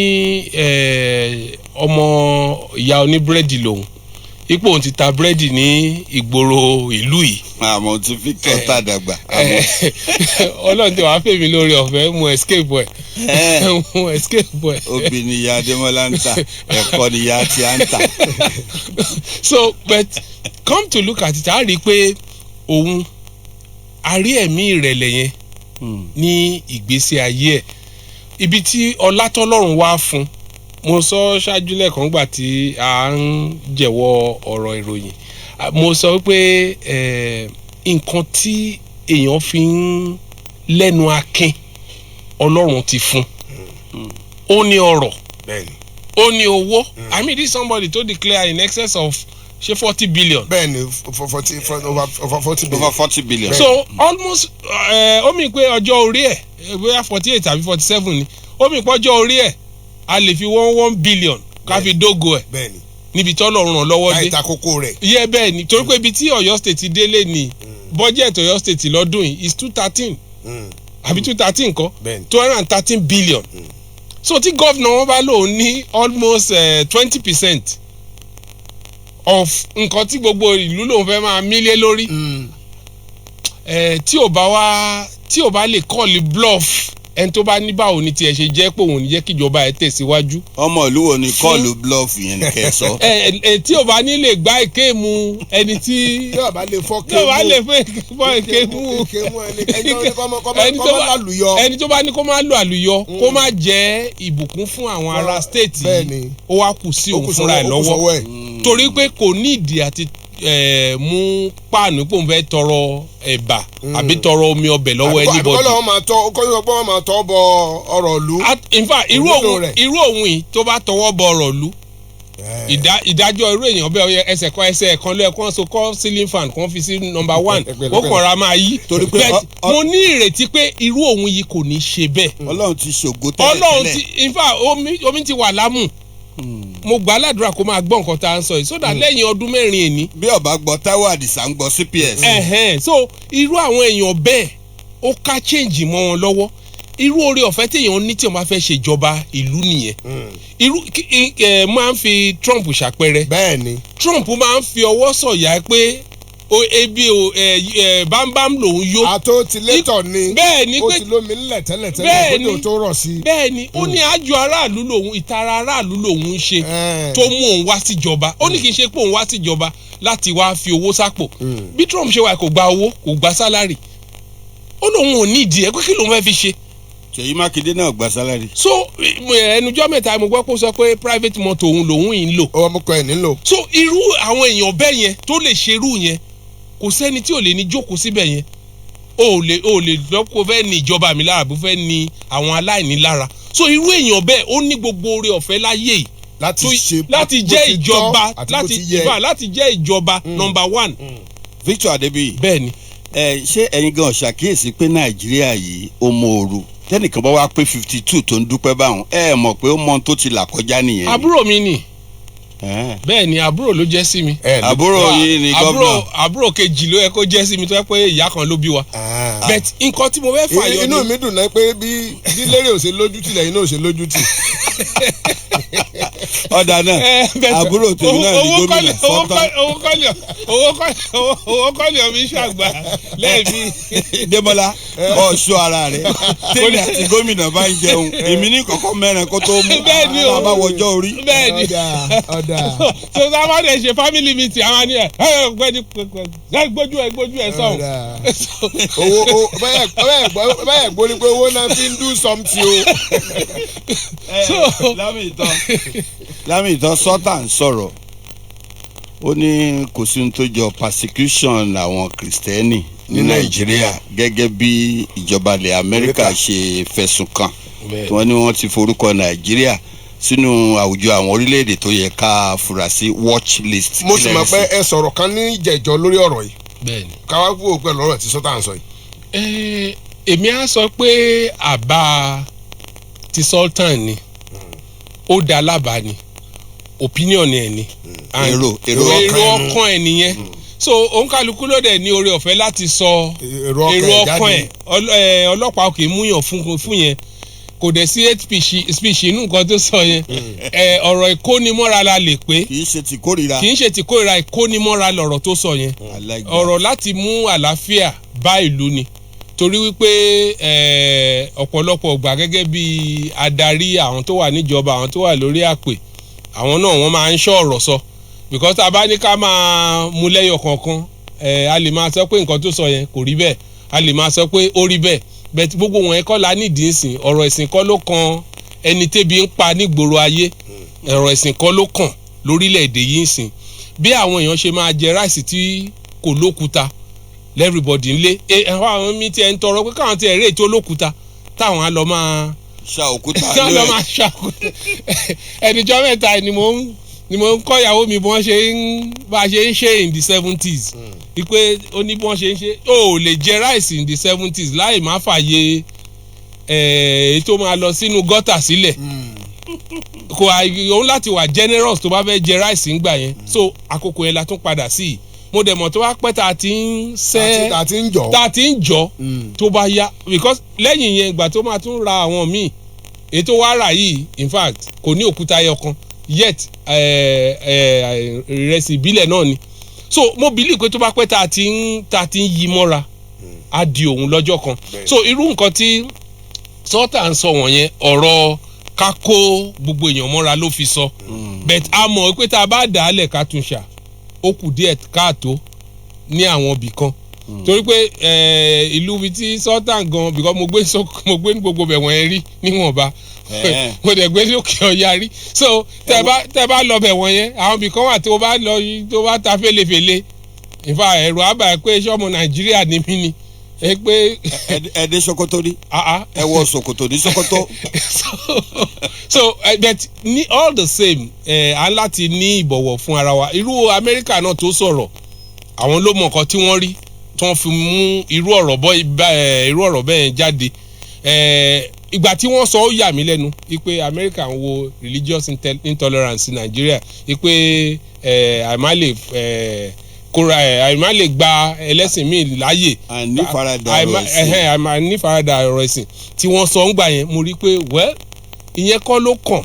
ọmọ ìyá oníbúrẹ́dì lòun ipò òun ti ta búrẹ́dì ní ìgboro ìlú yìí. àmọ́ tí Victor tàdàgbà. ọlọ́run tí wàá fèmí lórí ọ̀fẹ́ mú escape ẹ̀ mú escape ẹ̀. obì ni ìyá Adémọ́lá ń tà ẹ̀kọ́ ni ìyá tí a ń tà. so but come to look at it a rí i pé òun a rí ẹ̀mí ìrẹ̀lẹ̀ yẹn ní ìgbésí ayé ẹ̀ ibi tí ọlátọ́lọ́run wá fún mo sọ ṣáájú lẹ́ẹ̀kan gbà tí a ń jẹ̀wọ́ ọ̀rọ̀ ìròyìn mo sọ pé nǹkan tí èèyàn fi ń lẹ́nu akin ọlọ́run ti fún ó ní ọrọ̀ ó ní owó I mean this somebody to declare in excess of ṣe 40 billion. bẹ́ẹ̀ni over 40 billion. so almost ó mì pé ọjọ́ orí ẹ̀ bóyá 48 tàbí 47 ni ó mì pé ọjọ́ orí ẹ̀ a lè fi 1 billion ká fi dógo ẹ̀ níbi tí Ọlọ́run ràn lọ́wọ́ dé. láìta kókó rẹ̀. yẹ bẹ́ẹ̀ ni torí pé ibi tí Ọ̀yọ́ state délé ni budget Ọ̀yọ́ state lọ́dún yìí is 213 àbí 213 kọ́ 213 billion. so tí gọ́vnà wọn bá lòun ní almost 20% of nǹkan tí gbogbo ìlú lòun fẹ́ máa mílé lórí tí ò bá lè call bluff ẹni tó bá ní báwo ni tiẹ̀ ṣe jẹ́ pé òun ò ní jẹ́ kíjọba ẹ̀ tẹ̀síwájú. ọmọ ìlú wo ni kọ́ọ̀lù bluff yẹn ni kẹ́ ẹ sọ. tí ò bá ní lè gbá èké mu ẹni tí. tí ò bá lè fọ́ tí ò bá lè fọ́ èké mu ẹni tó bá ní kó má lo àlùyọ kó má jẹ́ ìbùkún fún àwọn ará stéètì yìí ó wá kù sí òun fúnra ẹ̀ lọ́wọ́ torí pé kò ní ìdí àti mú páànù pò ń fẹ́ tọrọ ẹ̀bà àbí tọrọ omi ọbẹ̀ lọ́wọ́ anybody. àbíkọ́lọ́ wọn máa tọ́ ọgbọ́n wọn máa tọ́ bọ ọ̀rọ̀ ìlú. in fact irú òun yìí tó bá tọwọ́ bọ ọ̀rọ̀ ìlú ìdájọ́ irú èèyàn bẹ́ẹ̀ ẹsẹ̀ kan lẹ́ẹ̀kan so kọ́ ceiling fan kan fi sí number 1 ó kọ̀ra máa yí. torí pé mo ní ìrètí pé irú òun yìí kò ní ṣe bẹ́ẹ̀. ọlọ́run ti ṣògo tẹ́lẹ̀ ọlọ́run ti in fact omi ti wà lámù mo gbà ládùúrà kó máa gbọ́ nǹkan tá à ń sọ yìí sódà lẹ́yìn ọdún mẹ́rin èní. bí ọba gbọ́ Táíwò Àdìsá ń gbọ́ CPS. so irú àwọn èèyàn bẹ́ẹ̀ ó ká change mọ́ wọn lọ́wọ́ irú oore ọ̀fẹ́ téèyàn ní tí wọ́n bá fẹ́ ṣèjọba ìlú nìyẹn. irú máa ń fi Trump ṣàpẹẹrẹ. bẹ́ẹ̀ni. Trump máa ń fi ọwọ́ sọ̀yà pé ebi bámbám lòun yó. àtòtílétọ̀ ni bẹ́ẹ̀ni ó ti lómi ńlẹ̀ tẹ́lẹ̀ kó tó rọ̀ sí. bẹ́ẹ̀ni ó ní àjọ aráàlú lòun ìtara aráàlú lòun ń ṣe tó mú òun wá síjọba ó ní kì í ṣe pé òun wá síjọba láti wá fi owó sápò bí Trump ṣe wà kò gba owó kò gba sálárì ó lóun ò ní ìdí ẹ pé kí lòun fẹ́ fi ṣe. Ṣèyí Mákindé náà gba sálárì. so ẹnujọ́ mẹ́ta mo gbọ́ pé ó sọ pé private motor òun lòun yìí ń lò. ọmọkọ ẹ̀ nílò. so irú àwọn èèyàn bẹ́ẹ̀ yẹn tó lè ṣerú yẹn kò sẹ́ni tí ò lè ní jókòó síbẹ̀ yẹn o lè lọ́kọ́ fẹ́ ní ìjọba mi lára bó fẹ́ ní àwọn aláìní lára so irú èèyàn bẹ́ẹ̀ ó ní gbogbo oore ọ̀fẹ́ láyé yìí láti jẹ́ ìjọba láti jẹ́ ìjọba number 1. Victor Adébíyì. bẹ́ẹ̀ni. ṣé ẹ̀yin gan ṣàkíyèsí pé Nàìjíríà yìí ó mọ ooru tẹ́nìkan bá wá pé 52 tó ń dúpẹ́ báwọn mọ̀ pé ó mọ ohun tó ti là kọjá nìyẹn. àbúrò mi ni bẹ́ẹ̀ ni àbúrò ló jẹ́ sí mi. àbúrò yìí ni gómìnà. àbúrò kejì ló yẹ kó jẹ́ sí mi tó yẹ pé ìyá kan ló bí wa. but nǹkan tí mo fẹ́ fà yọ ni. inú mi dùn náà pé bí lérè ò ṣe lójútì lẹ́yìn náà ò ṣe lójútì. ọ̀dà náà àbúrò tèmi náà ni gómìnà fọ́tọ́. owó kọ́lé ọ̀mí ṣàgbà lẹ́ẹ̀mí. Dẹ́mọ́lá ọ̀ṣọ́ ara rẹ̀ tèmi àti gómìnà bá ń jẹun èmi ní kọ́kọ́ mẹ́rin kó tó mú àbáwọjọ́ orí. bẹ́ẹ̀ni so sábà dẹ̀ ṣe family meeting àwọn ni gbẹ́ni gbójú ẹ̀ sọ̀hún. owó bẹ́ẹ̀ gbóni pé owó náà fi ń do something o. lámì ìtàn sọ́tà ń sọ̀rọ̀ ó ní kò sí ohun tó jọ persecution àwọn kìrìsìtẹ́nì ní Nàìjíríà gẹ́gẹ́ bí ìjọba ilẹ̀ Amẹ́ríkà ṣe fẹ̀sùn kàn wọ́n ní wọ́n ti forúkọ Nàìjíríà sínú àwùjọ àwọn orílẹ̀-èdè tó yẹ ká fura sí watch list. mo sì mọ̀ pé ẹ sọ̀rọ̀ kan ní ìjẹ̀jọ́ lórí ọ̀rọ̀ yìí. bẹ́ẹ̀ni. káwá kúrò pẹ̀lú ọ̀rọ̀ tí sọ́tà ń sọ yìí. èmi á sọ pé àbá ti sultan ni ó dá lábàá ni opinion ẹ̀ ni èrò ọkàn ẹ̀ nìyẹn so òǹkàlùkù ló dẹ̀ ní oore ọ̀fẹ́ láti sọ èrò ọkàn ẹ̀ ọlọ́pàá kì í múyàn fún yẹn kò dẹ̀ sí hate speech inú nǹkan tó sọ yẹn ọ̀rọ̀ ìkónimọ́ra la lè pé kì í ṣe ti kórìíra ìkónimọ́ra lọ̀rọ̀ tó sọ yẹn ọ̀rọ̀ láti mú àlàáfíà bá ìlú ni torí wípé ọ̀pọ̀lọpọ̀ gbà gẹ́gẹ́ bí adarí àwọn tó wà níjọba àwọn tó wà lórí àpè àwọn náà wọ́n máa ń ṣọ́ ọ̀rọ̀ sọ because tá a bá ní ká máa mú lẹ́yọ̀ kọ̀ọ̀kan a lè máa sọ pé nǹkan tó sọ yẹn kò rí bẹ́ẹ̀ a lè máa sọ pé ó rí bẹ́ẹ̀ bẹ́ẹ̀ gbogbo wọn kọ́ la nídìí ìsìn ọ̀rọ̀ ẹ̀sìn kọ́ ló kan ẹni tébi ń pa nígboro ayé ọ̀rọ̀ ẹ̀sìn kọ́ ló kàn lórílẹ̀‐èdè yìí ìsìn bí àwọn èèyàn ṣe máa jẹ ráìsì tí kò lókuta lẹ́rìbọ̀dì ńlé àwọn mi tiẹ̀ ń tọrọ pé káwọn tiẹ̀ rèé tó lókuta táwọn á lọ máa ṣa òkúta lóẹ̀ lọ́ máa ṣa òkúta ẹnìjọ́ mẹ́ta ni mo ń kọ́ ìyàwó mi bí wọ́n ṣe ń bá a ṣe ń ṣe in the 70s wípé ó ní bí wọ́n ṣe ń ṣe ó lè jẹ ráìsì in the 70s láì má fààyè èyí tó máa lọ sínú gọ́tà sílẹ̀ kò òun láti wà generous tó bá fẹ́ jẹ ráìsì ńgbà yẹn so àkókò yẹn la tún padà sí i mo dẹ̀ mọ̀ tó wá pẹ́ tá a ti ń sẹ́ tá a ti ń jọ tó bá yá because lẹ́yìn yẹn ìgbà tó máa tún ra àwọn míì èyí tó wá rà yìí in fact kò ní òkúta ẹyọ kan yet ìrẹsì ìbílẹ̀ náà ni so mo believe pé tó bá pẹ́ tá a ti ń yí mọ́ra á di òun lọ́jọ́ kan so irú nǹkan tí Sultan sọ wọ̀nyẹn ọ̀rọ̀ ká kó gbogbo èèyàn mọ́ra ló fi sọ but a mọ̀ pé tá a bá dà á lẹ̀ ká tún ṣà ó kù díẹ̀ káàtó ní àwọn ibì kan torí pé ìlú bíi ti Sultan gan because mo gbé ní gbogbo bẹ̀ wọ̀nyẹn rí níwọ̀nba mo dẹ̀ gbé lókè ọ̀yà rí so tẹ́ bá lọ bẹ̀ wọ̀nyẹn àwọn ibì kan wà tó bá ta fèlèfèlè ìfà ẹ̀rọ àbá pé sọ́mọ Nàìjíríà ní mí ni ẹ pé ẹ dé Sokoto rí ẹ wọ Sokoto ní Sokoto. so but ní all the same a láti ní ìbọ̀wọ̀ fún ara wa irú Amẹ́ríkà náà tó sọ̀rọ̀ àwọn ló mọ nǹkan tí wọ́n rí tí wọ́n fi mú irú ọ̀rọ̀ bẹ́ẹ̀ jáde ìgbà tí wọ́n sọ ó yà mí lẹ́nu wípé Amẹ́ríkà ń wo religious intolerance ní Nàìjíríà wípé àìmá lè gba ẹlẹ́sìn míì láàyè àìnífaradà ọ̀rọ̀ ẹ̀sìn tí wọ́n sọ ń gbà yẹn mo rí pé well ìyẹn kọ́ ló kàn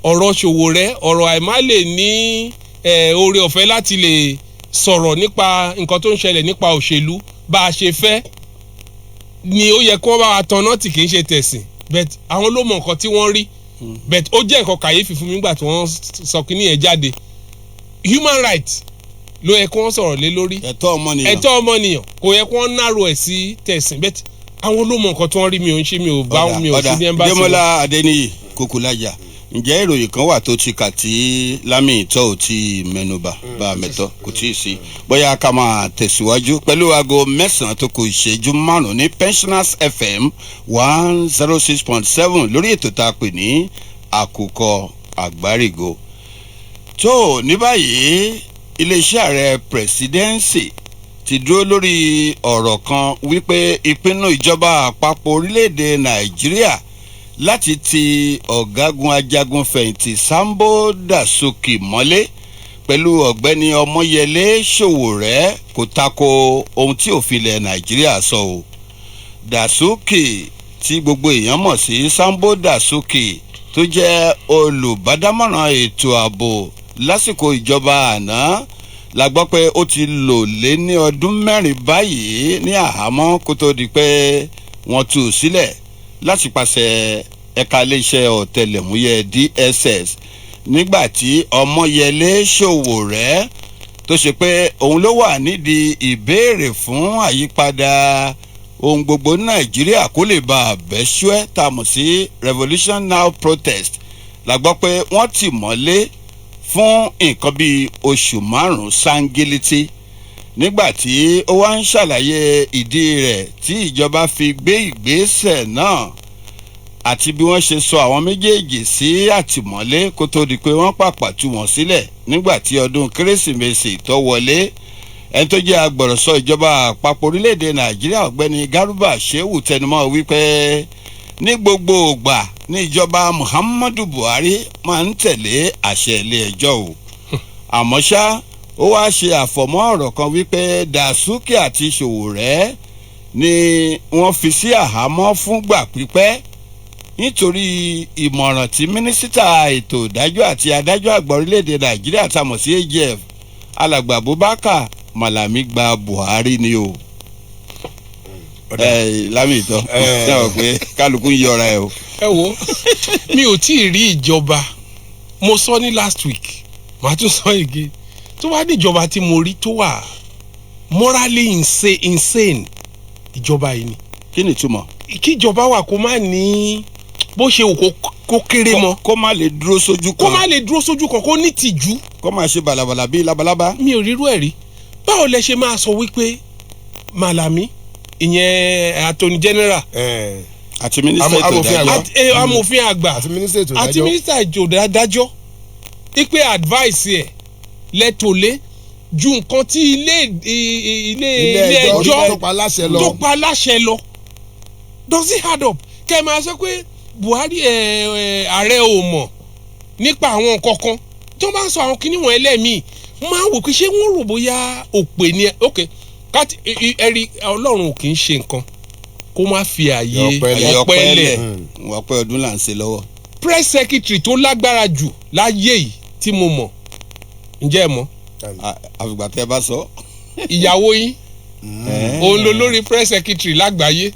ọ̀rọ̀ Sowore ọ̀rọ̀ àìmá lè ní oore ọ̀fẹ́ láti lè sọ̀rọ̀ nípa nǹkan tó ń ṣẹlẹ̀ nípa òṣèlú bá a ṣe fẹ́ ni ó yẹ kí wọ́n bá wa tan náà tí kì í ṣe tẹ̀sìn but àwọn ló mọ nǹkan tí wọ́n rí but ó jẹ́ nǹkan kàyéfì fún mi nígbà tí wọ́n sọ kíní yẹn jáde human rights ló yẹ kí wọ́n sọ̀rọ̀ lé lórí ẹ̀tọ́ ọmọnìyàn kò yẹ kí wọ́n náró ẹ̀ sí tẹ̀sìn but àwọn ló mọ nǹkan tí wọ́n rí mi ò ń ṣe mi ò bá mi ò sí ní ẹ́mbásì. Démọ́lá Adéníyì Kúkúlájà ǹjẹ́ ìròyìn kan wà tó ti kà tí Lámì Ìtọ́ ò tí mẹ́nubà bá a mẹ́tọ́ kò tí ì sí bóyá ká máa tẹ̀síwájú pẹ̀lú aago 9 tó kù ìṣẹ́jú 5 ní Pensioners FM 106.7 lórí ètò tá a pè ní Àkùkọ Àgbárígo. tó ní báyìí iléeṣẹ́ ààrẹ presidency ti dúró lórí ọ̀rọ̀ kan wípé ìpinnu ìjọba àpapọ̀ orílẹ̀-èdè Nàìjíríà láti ti ọ̀gágun ajagun fẹ̀yìntì Sambo Dasuki mọ́lé pẹ̀lú ọ̀gbẹ́ni Ọmọyẹlé Sowore kò tako ohun tí òfin ilẹ̀ Nàìjíríà sọ o. Dasuki tí gbogbo èèyàn mọ̀ sí Sambo Dasuki tó jẹ́ olùbádámọ̀ràn ètò ààbò lásìkò ìjọba àná la gbọ́ pé ó ti lò lé ní ọdún 4 báyìí ní àhámọ́ kó tó di pé wọ́n tú u sílẹ̀ láti pàṣẹ ẹ̀ka iléeṣẹ́ ọ̀tẹlẹ̀múyẹ́ DSS nígbà tí Ọmọyẹlé Sowore tó ṣe pé òun ló wà nídìí ìbéèrè fún àyípadà ohun gbogbo Nàìjíríà kó lè bá àbẹ́sùẹ́ tá a mọ̀ sí Revolution Now protest la gbọ́ pé wọ́n tì mọ́lé fún nǹkan bíi oṣù 5 sángílítì nígbà tí ó wá ń ṣàlàyé ìdí rẹ̀ tí ìjọba fi gbé ìgbésẹ̀ náà àti bí wọ́n ṣe sọ àwọn méjèèjì sí àtìmọ́lé kó tó di pé wọ́n pàpà tú wọn sílẹ̀ nígbà tí ọdún Kérésìmesì tó wọlé ẹni tó jẹ́ agbọ̀rọ̀sọ ìjọba àpapọ̀ orílẹ̀-èdè Nàìjíríà ọ̀gbẹ́ni Garba Shehu tẹnumọ́ wípé ní gbogbo ìgbà ní ìjọba Muhammadu Buhari máa ń tẹ̀lé àṣẹ ilé ẹjọ́ o àmọ́ ṣá ó wáá ṣe àfọ̀mọ́ ọ̀rọ̀ kan wípé Dasuki àti Sowore ni wọ́n fi sí àhámọ́ fúngbà pípẹ́ nítorí ìmọ̀ràn tí mínísítà ètò ìdájọ́ àti adájọ́ àgbà orílẹ̀-èdè Nàìjíríà tamọ̀ sí AGF alàgbà Abubakar Malami gba Buhari ni o. Lámì Ìtọ́ ṣe wọ pé kálukú ń yọra ẹ o. ẹ wo mi ò tí ì rí ìjọba mo sọ ní last week màá tún sọ again tó wá ní ìjọba tí mo rí tó wà morally insane ìjọba yìí ni. kí ni ìtumọ̀. kí ìjọba wà kó má ní bó ṣe wò kó kéré mọ́. kó má lè dúró sójú kan. kó má lè dúró sójú kan kó ní tìjú. kó má ṣe bàlàbàlà bíi labalábá. mi ò rírú ẹ̀ rí báwo lẹ ṣe máa sọ wípé Malami ìyẹn attorney general àti mínísítà ètò ìdájọ́ amòfin àgbà àti mínísítà ètò ìdájọ́ ipe advice ẹ̀ lẹ́tọ̀lé ju nǹkan tí ilé ẹjọ́ tó pa láṣẹ lọ does it add up kẹ́ ẹ máa sọ pé Buhari ààrẹ ò mọ̀ nípa àwọn nǹkan kan tó bá ń sọ àwọn kinní wọn ẹlẹ́mìí máa wò pé ṣé wọ́n rò bóyá òpè ni ok káti ẹ̀rí Ọlọ́run ò kì í ṣe nǹkan kó má fi àyè ọpẹ́ lẹ̀. ọpẹ́ ọdún là ń ṣe lọ́wọ́. press secretary tó lágbára jù láyé yìí tí mo mọ̀ ǹjẹ́ ẹ mọ̀. àfìgbà tẹ́ ẹ bá sọ. ìyàwó yín òun ló lórí press secretary lágbàáyé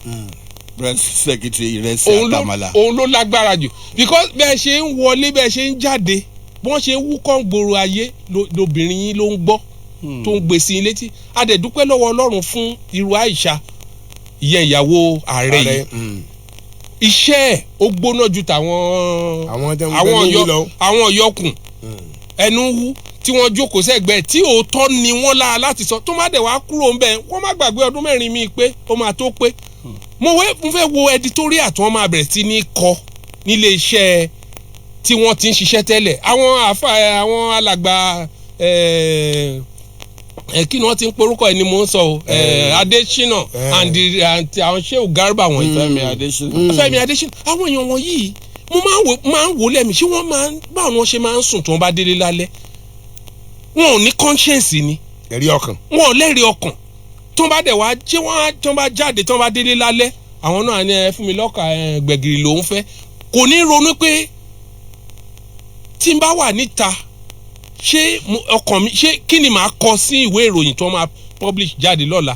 secretary ìrẹsì àtàmàlà. òun ló lágbára jù because bẹ́ẹ̀ ṣe ń wọlé bẹ́ẹ̀ ṣe ń jáde bí wọ́n ṣe ń wúkọ́ gbòòrò ayé lobìnrin yín ló ń gbọ́ tó ń gbèsè yín létí a dẹ̀ dúpẹ́ lọ́wọ́ Ọlọ́run fún irú Àìṣà ìyẹn ìyàwó ààrẹ yìí iṣẹ́ ẹ̀ ó gbóná ju tàwọn àwọn yọkùn ẹnu wú tí wọ́n jókòó sẹ́gbẹ̀ẹ́ tí òótọ́ ni wọ́n lára láti sọ tó má dẹ̀ wá kúrò ń bẹ̀ wọ́n má gbàgbé ọdún 4 mi pé ó máa tó pé mo fẹ́ wo editorial tí wọ́n máa bẹ̀rẹ̀ sí ní kọ nílé iṣẹ́ tí wọ́n ti ń ṣiṣẹ́ tẹ́lẹ̀ àwọn alàgbà kí ni wọ́n ti ń porúkọ ẹ̀ ni mò ń sọ o Adésínà àti àwọn Shehu Garba wọ̀nyí Fẹ́mi Adésínà àwọn èèyàn wọ̀nyí mo máa ń wò lẹ́mìí ṣé wọ́n máa ń báwọn ni wọ́n ṣe máa ń sùn tí wọ́n bá délé lálẹ́ wọn ò ní conscience ni ẹ̀rí ọkàn wọn ò lẹ́rìí ọkàn tí wọ́n bá dẹ̀ wá tí wọ́n bá jáde tí wọ́n bá délé lálẹ́ àwọn náà ní ẹ fún mi lọ́kà gbẹ̀gìrì lòún fẹ́ kò ní ronú pé tí n bá wà níta ṣé ọkàn mi ṣé kí ni màá kọ sí ìwé ìròyìn tó máa publish jáde lọ́la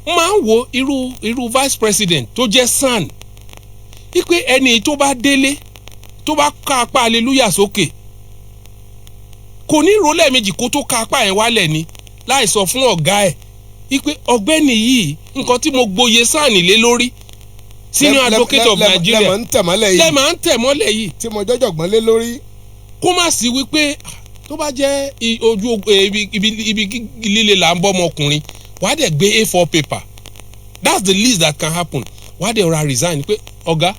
máa ń wo irú vice president tó jẹ́ SAN wípé ẹni tó bá délé tó bá ká apá hallelujah sókè kò ní ro lẹ́ẹ̀mejì kó tó ká apá yẹn wálẹ̀ ni láì sọ fún ọ̀gá ẹ̀ wípé ọ̀gbẹ́ni yìí nǹkan tí mo gboyè SAN lé lórí senior advocate of Nigeria lẹ́ẹ̀mà ń tẹ̀ mọ́lẹ̀ yìí tí mo jọ́jọ́ gbọ́n lé lórí kó má sí wípé tó bá jẹ́ ojú ibi líle là ń bọ́ ọmọkùnrin wàá dẹ̀ gbé A4 paper that's the least that can happen wàá dẹ̀ ra resign pé ọ̀gá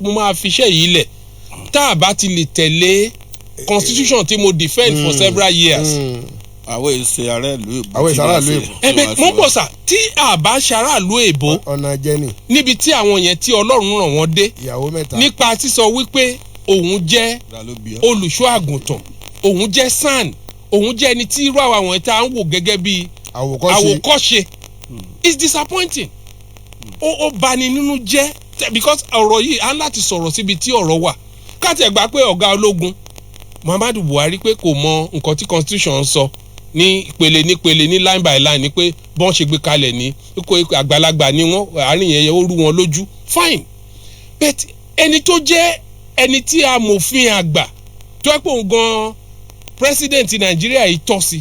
mo máa fiṣẹ́ yìí lẹ̀ tá a bá ti lè tẹ̀lé constitution tí mo defend for several years. àwọn èsè aráàlú èbó. àwọn èsè aráàlú èbó. ẹ̀bẹ̀ mo bọ̀ sà tí a bá ṣaráàlú èbó. ọ̀nà jẹ́ni. níbi tí àwọn yẹn tí Ọlọ́run ràn wọ́n dé. ìyàwó mẹ́ta. nípa sísọ wípé òun jẹ́ olùṣọ́ àgùntàn òun jẹ́ SAN òun jẹ́ ẹni tí irú àwọn tá à ń wò gẹ́gẹ́ bí àwòkọ́ṣe it's disappointing ó bani nínú jẹ́ because ọ̀rọ̀ yìí á láti sọ̀rọ̀ síbi tí ọ̀rọ̀ wà káàtì ẹ̀ gbà pé ọ̀gá ológun Muhammadu Buhari pé kò mọ nǹkan tí constitution sọ ní ìpele ní line by line ni pé bọ́n ṣe gbé kalẹ̀ ní àgbàlagbà ni wọ́n àárín yẹn ó rú wọn lójú fine but ẹni tó jẹ́ ẹni tí amòfin àgbà tó ẹ́ pé òun gan president Nàìjíríà yìí tọ́ sí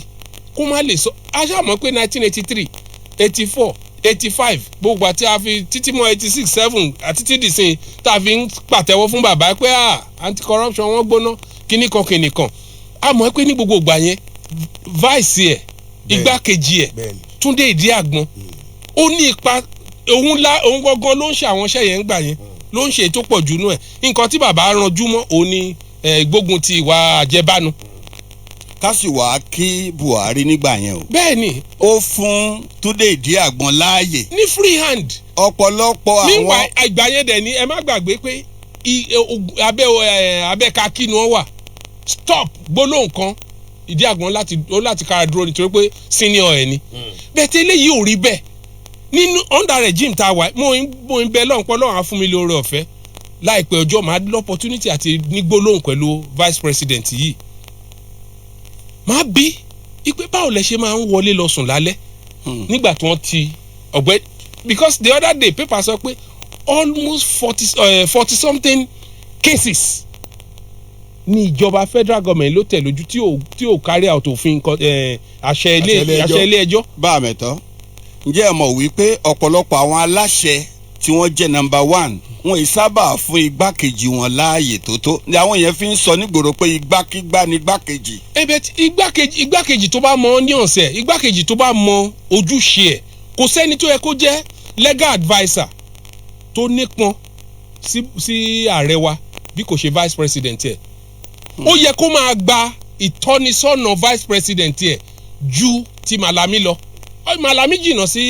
kó má lè sọ aṣáàmọ́ pé 1983 84 85 gbogbo àti àfi títí mọ́ 86 7 àti títí dìsín tá a fi ń pàtẹ́wọ́ fún bàbá pé anti corruption wọ́n gbóná kíníkan kíníkan àmọ́ pé ní gbogbo ìgbà yẹn vice ẹ̀ igbákejì ẹ̀ Túndé Ìdí Àgbọn ó ní ipa òun gangan ló ń ṣe àwọn iṣẹ́ yẹn ń gbà yẹn ló ń ṣe tó pọ̀ jù nú ẹ̀ nǹkan tí bàbá ranjú mọ́ òun ni gbógun ti ìwà àjẹbánu. ká sì wá kí Buhari nígbà yẹn o. bẹ́ẹ̀ni. ó fún Túndé Ìdí Àgbọn láàyè. ní free hand. ọ̀pọ̀lọpọ̀ àwọn. níwà ìgbà yẹn dẹ̀ ni ẹ má gbàgbé pé abẹ́ kakí ni wọ́n wà stop gbólóhùn kan Ìdí Àgbọn láti kára dúró nítorí pé senior ẹ̀ ni. bẹ́ẹ̀ tí eléyìí ò rí bẹ́ẹ̀ nínú under regime tá a wà mo ń bẹ lọ́npọ̀ lọ́wọ́ á fún mi lóore ọ̀fẹ́ láìpẹ́ ọjọ́ máa lọ́pọ̀tunity àti nígbólóhùn pẹ̀lú vice president yìí máa bí ipe báwo lẹ ṣe máa ń wọlé lọ sùn lálẹ́ nígbà tí wọ́n ti ọ̀gbẹ́ because the other day paper sọ pé almost 40 something cases ní ìjọba federal government ló tẹ̀ lójú tí ò carry out òfin àṣẹ ilé ẹjọ́. bá a mẹ́tọ́ ǹjẹ́ ẹ mọ̀ wípé ọ̀pọ̀lọpọ̀ àwọn aláṣẹ tí wọ́n jẹ́ number 1 wọn ì sábà fún igbákejì wọn láàyè tó tó ni àwọn yẹn fi ń sọ nígboro pé igbákígbá ni igbákejì. ẹbẹ igbákejì tó bá mọ ní ọ̀sẹ̀ igbákejì tó bá mọ ojúṣe ẹ̀ kò sẹ́ni tó yẹ kó jẹ́ legal adviser tó nípọn sí ààrẹ wa bí kò ṣe vice president ẹ̀ ó yẹ kó máa gba ìtọ́nisọ́nà vice president ẹ̀ ju ti Malami lọ Malami jìnnà sí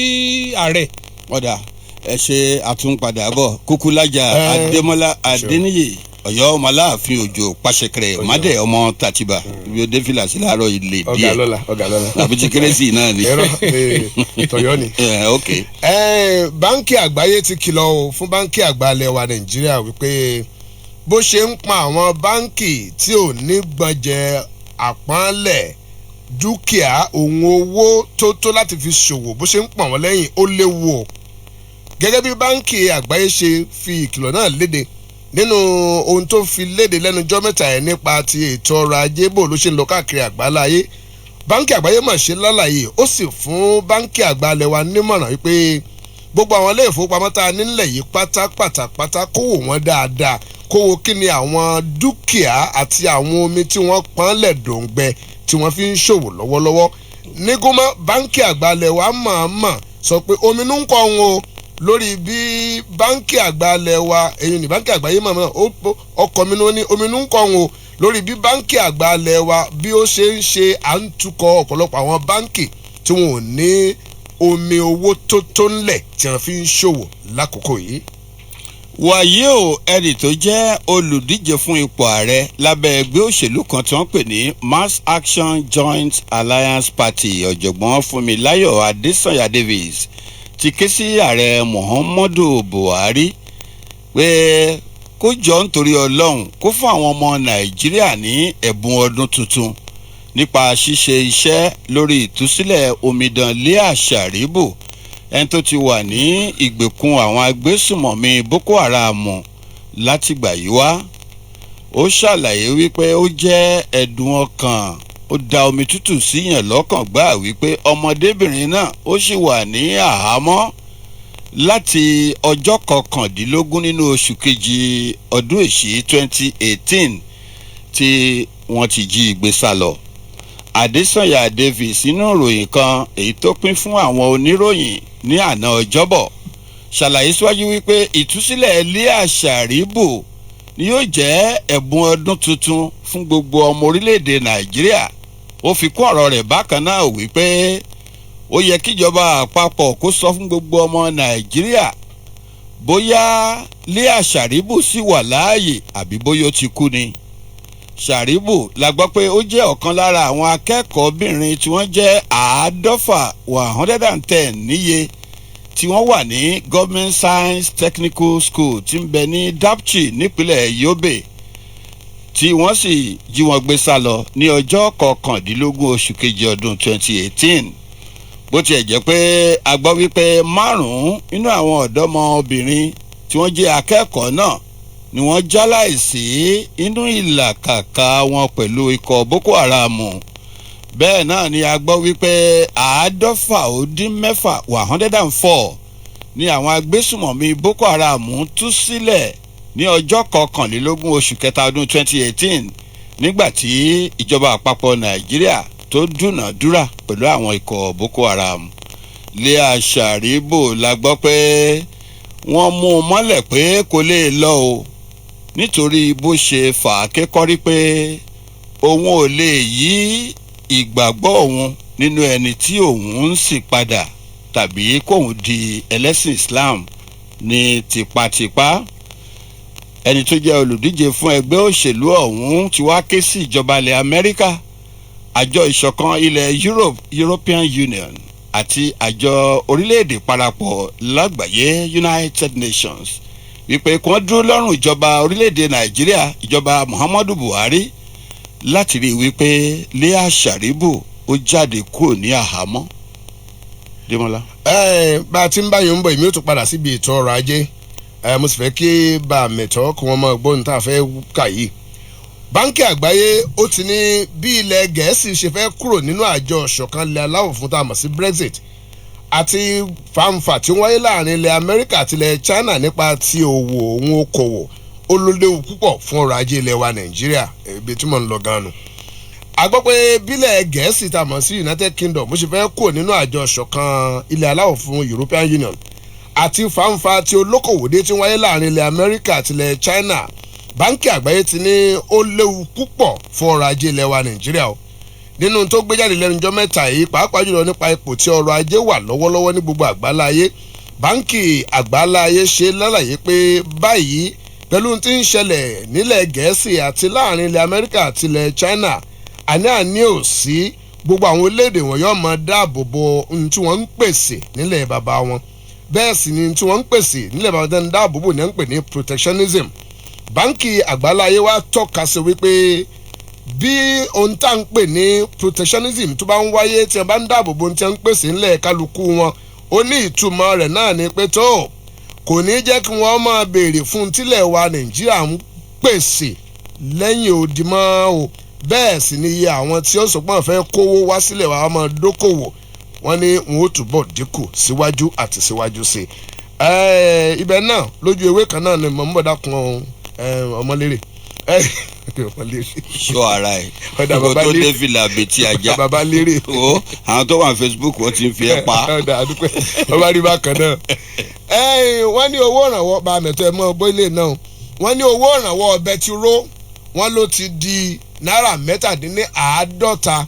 ààrẹ. ọ̀dà ẹ ṣe àtúnpadà bọ̀ Kúkúlájà Adémọ́lá Adéníyì Ọ̀yọ́ Ọmọláàfin Òjó pàṣẹkẹrẹ mádẹ ọmọ Tàtìbà ibi ó dé fìlà sí láàárọ̀ ilé díẹ̀ ọ̀gá lọ́la àbí ti kérésì náà ni. tọ̀yọ́ ni. ok. báńkì àgbáyé ti kìlọ̀ fún báńkì àgbà ilẹ̀ wa Nàìjíríà wípé bó ṣe ń pa àwọn báńkì tí ò ní gbọ̀njẹ̀ àpọ́nlẹ̀ dúkìá òun owó tó láti fi ṣòwò bó ṣe ń pọ̀ wọ́n lẹ́yìn ó léwu o gẹ́gẹ́ bí báńkì àgbáyé ṣe fi ìkìlọ̀ náà léde nínú ohun tó fi léde lẹ́nujọ́ mẹ́ta ẹ̀ nípa ti ètò ọrọ̀ ajé bò ló ṣe ń lọ káàkiri àgbáláyé báńkì àgbáyé mà ṣe lálàyé ó sì fún báńkì àgbàlẹ̀ wa nímọ̀ràn wípé gbogbo àwọn ilé ìfowópamọ́ tá a nílẹ̀ yìí pátápátá kówó wọn dáadáa kówó kí ni àwọn dúkìá àti àwọn omi tí wọ́n pọ́n lẹ̀ dòǹgbẹ tí wọ́n fi ń ṣòwò lọ́wọ́lọ́wọ́ nígúnmọ́ báńkì àgbàlẹ̀ wa mọ̀ọ́mọ̀ sọ pé ominú ń kọ́ wọn o lórí bí báńkì àgbàlẹ̀ wa èyí ni báńkì àgbáyé mọ̀ọ́mọ̀ ọkọ̀ mi ní ominú ń kọ́ wọn o lórí bí báńkì àgbàlẹ̀ wa bí ó ṣe ń ṣe à ń tukọ̀ ọ̀pọ̀lọpọ̀ àwọn báńkì tí wọn ò ní omi owó tó ń lẹ̀ tí wọ́n fi ń ṣòwò lákòókò yìí. wàyí o ẹni tó jẹ́ olùdíje fún ipò ààrẹ lábẹ́ ẹgbẹ́ òṣèlú kan tí wọ́n pè ní Mass Action Joint Alliance Party ọ̀jọ̀gbọ́n Fúnmiláyọ̀ Adésànyà Davis ti ké sí ààrẹ Muhammadu Buhari pé kó jọ nítorí Ọlọ́run kó fún àwọn ọmọ Nàìjíríà ní ẹ̀bùn ọdún tuntun nípa ṣíṣe iṣẹ́ lórí ìtúsílẹ̀ omidan Leah Sharibu ẹni tó ti wà ní ìgbèkùn àwọn agbésùmọ̀mí Boko Haram látìgbà yìí wá. Ó ṣàlàyé wípé ó jẹ́ ẹ̀dùn ọkàn ó da omi tútù síyàn lọ́kàn gbà wípé ọmọdébìnrin náà ó sì wà ní àhámọ́ láti ọjọ́ 19 nínú oṣù kejì ọdún èṣí 2018 tí wọ́n ti jí ìgbé sá lọ. Adésànyà Davis nínú ìròyìn kan èyí tó pín fún àwọn oníròyìn ní àná ọjọ́bọ̀ ṣàlàyé síwájú wípé ìtúsílẹ̀ Leah Sharibu ni yóò jẹ́ ẹ̀bùn ọdún tuntun fún gbogbo ọmọ orílẹ̀-èdè Nàìjíríà. Ó fi kún ọ̀rọ̀ rẹ̀ bákan náà wípé ó yẹ kíjọba àpapọ̀ kó sọ fún gbogbo ọmọ Nàìjíríà bóyá Leah Sharibu sì wà láàyè àbí bóyá ó ti kú ni. Sharibu la gbọ́ pé ó jẹ́ ọ̀kan lára àwọn akẹ́kọ̀ọ́bìnrin tí wọ́n jẹ́ 110 níye tí wọ́n wà ní Government Science Technical School tí ń bẹ ní Dapchi nípínlẹ̀ Yobe tí wọ́n sì jí wọn gbé sá lọ ní ọjọ́ 19 oṣù kejì ọdún 2018. Bó tiẹ̀ jẹ́ pé a gbọ́ wípé 5 nínú àwọn ọ̀dọ́mọbìnrin tí wọ́n jẹ́ akẹ́kọ̀ọ́ náà ni wọ́n jáláìsí inú ìlàkàkà wọn pẹ̀lú ikọ̀ Boko Haram. Bẹ́ẹ̀ náà ni a gbọ́ wípé 104 ni àwọn agbésùmọ̀mí Boko Haram tú sílẹ̀ ní ọjọ́ 21 oṣù kẹta ọdún 2018 nígbà tí ìjọba àpapọ̀ Nàìjíríà tó dúnàádúrà pẹ̀lú àwọn ikọ̀ Boko Haram. Leah Sharibu la gbọ́ pé wọ́n mú un mọ́lẹ̀ pé kò lè lọ o nítorí bó ṣe fà á kékọ́rí pé òun ò lè yí ìgbàgbọ́ òun nínú ẹni tí òun ń sìn padà tàbí kóun di ẹlẹ́sìn Islam ní tipátipá. Ẹni tó jẹ́ olùdíje fún ẹgbẹ́ òṣèlú ọ̀hún ti wá ké sí ìjọba ilẹ̀ Amẹ́ríkà, àjọ ìṣọ̀kan ilẹ̀ European Union àti àjọ orílẹ̀-èdè parapọ̀ lágbàáyé United Nations wípé kí wọ́n dúró lọ́rùn ìjọba orílẹ̀-èdè Nàìjíríà ìjọba Muhammadu Buhari láti rí i wípé Leah Sharibu ó jáde kúrò ní àhámọ́. Démọ́lá. Bá a ti ń báyìí ń bọ̀ èmi ó tún padà síbi ètò ọrọ̀ ajé mo sì fẹ́ kí bá a mẹ̀tọ́ kí wọ́n máa gbóhùn tá a fẹ́ kà yìí. Báńkì àgbáyé ó ti ní bí ilẹ̀ Gẹ̀ẹ́sì ṣe fẹ́ kúrò nínú àjọ ìṣọ̀kan ilẹ̀ aláwọ̀ fún tá a mọ̀ sí Brexit àti fàǹfà tí wọ́n wáyé láàrin ilẹ̀ Amẹ́ríkà àti ilẹ̀ China nípa ti òwò òun okòwò ó ló léwu púpọ̀ fún ọrọ̀ ajé ilẹ̀ wa Nàìjíríà ibi tí mò ń lọ gan-an. A gbọ́ pé bílẹ̀ Gẹ̀ẹ́sì tá a mọ̀ sí United Kingdom ó ṣe fẹ́ kúrò nínú àjọ ìṣọ̀kan ilẹ̀ aláwọ̀ fún European Union àti fàǹfà tí olókòwòdé tí wọ́n wáyé láàrin ilẹ̀ Amẹ́ríkà àti ilẹ̀ China. Báńkì àgbáyé ti ní ó léwu púpọ̀ fún ọrọ̀ ajé ilẹ̀ wa Nàìjíríà o. Nínú tó gbé jáde lẹ́nu ọjọ́ mẹ́ta yìí pàápàá jùlọ nípa ipò tí ọrọ̀ ajé wà lọ́wọ́lọ́wọ́ ní gbogbo àgbáláyé, báńkì àgbáláyé ṣe lálàyé pé báyìí pẹ̀lú tí ń ṣẹlẹ̀ nílẹ̀ Gẹ̀ẹ́sì àti láàrin ilẹ̀ Amẹ́ríkà àti ilẹ̀ China àní ò sí gbogbo àwọn orílẹ̀-èdè wọn yóò máa dáàbò bo ohun tí wọ́n ń pèsè nílẹ̀ bàbá wọn, bẹ́ẹ̀ sì ni tí wọ́n ń pèsè nílẹ̀ bàbá wọn dáàbò bò ní à ń pè ní protectionism. Báńkì àgbáláyé wa tọ́ka sí wípé bí ohun tá à ń pè ní protectionism tó bá ń wáyé tí wọ́n bá ń dáàbò bo ohun tí wọ́n ń pèsè ńlẹ̀ kálukú wọn ó ní ìtumọ̀ rẹ̀ náà ni pé tó kò ní jẹ́ kí wọ́n máa béèrè fún tílẹ̀ wa Nàìjíríà ń pèsè lẹ́yìn odi mọ́ o bẹ́ẹ̀ sì ni iye àwọn tí ó sọpọ́n fẹ́ kówó wá sílẹ̀ wa máa dókòwò wọ́n ní wọn ó túbọ̀ dínkù síwájú àti síwájú sí i ibẹ̀ náà lójú ewé kan náà ni mọ̀mọ́dá kan ọmọlérè ṣọ́ ara ẹ̀ kó tó dé fìlà àbètí ajá bàbá lérè o àwọn tó wà Facebook wọ́n ti ń fi ẹ́ pa. ọba rí bákan náà wọ́n ní owó ìrànwọ́ bá mẹ́tọ́ ẹ̀ mọ́ bóyá náà wọ́n ní owó ìrànwọ́ bẹtiró wọ́n ló ti di náírà mẹ́tàdínláàádọ́ta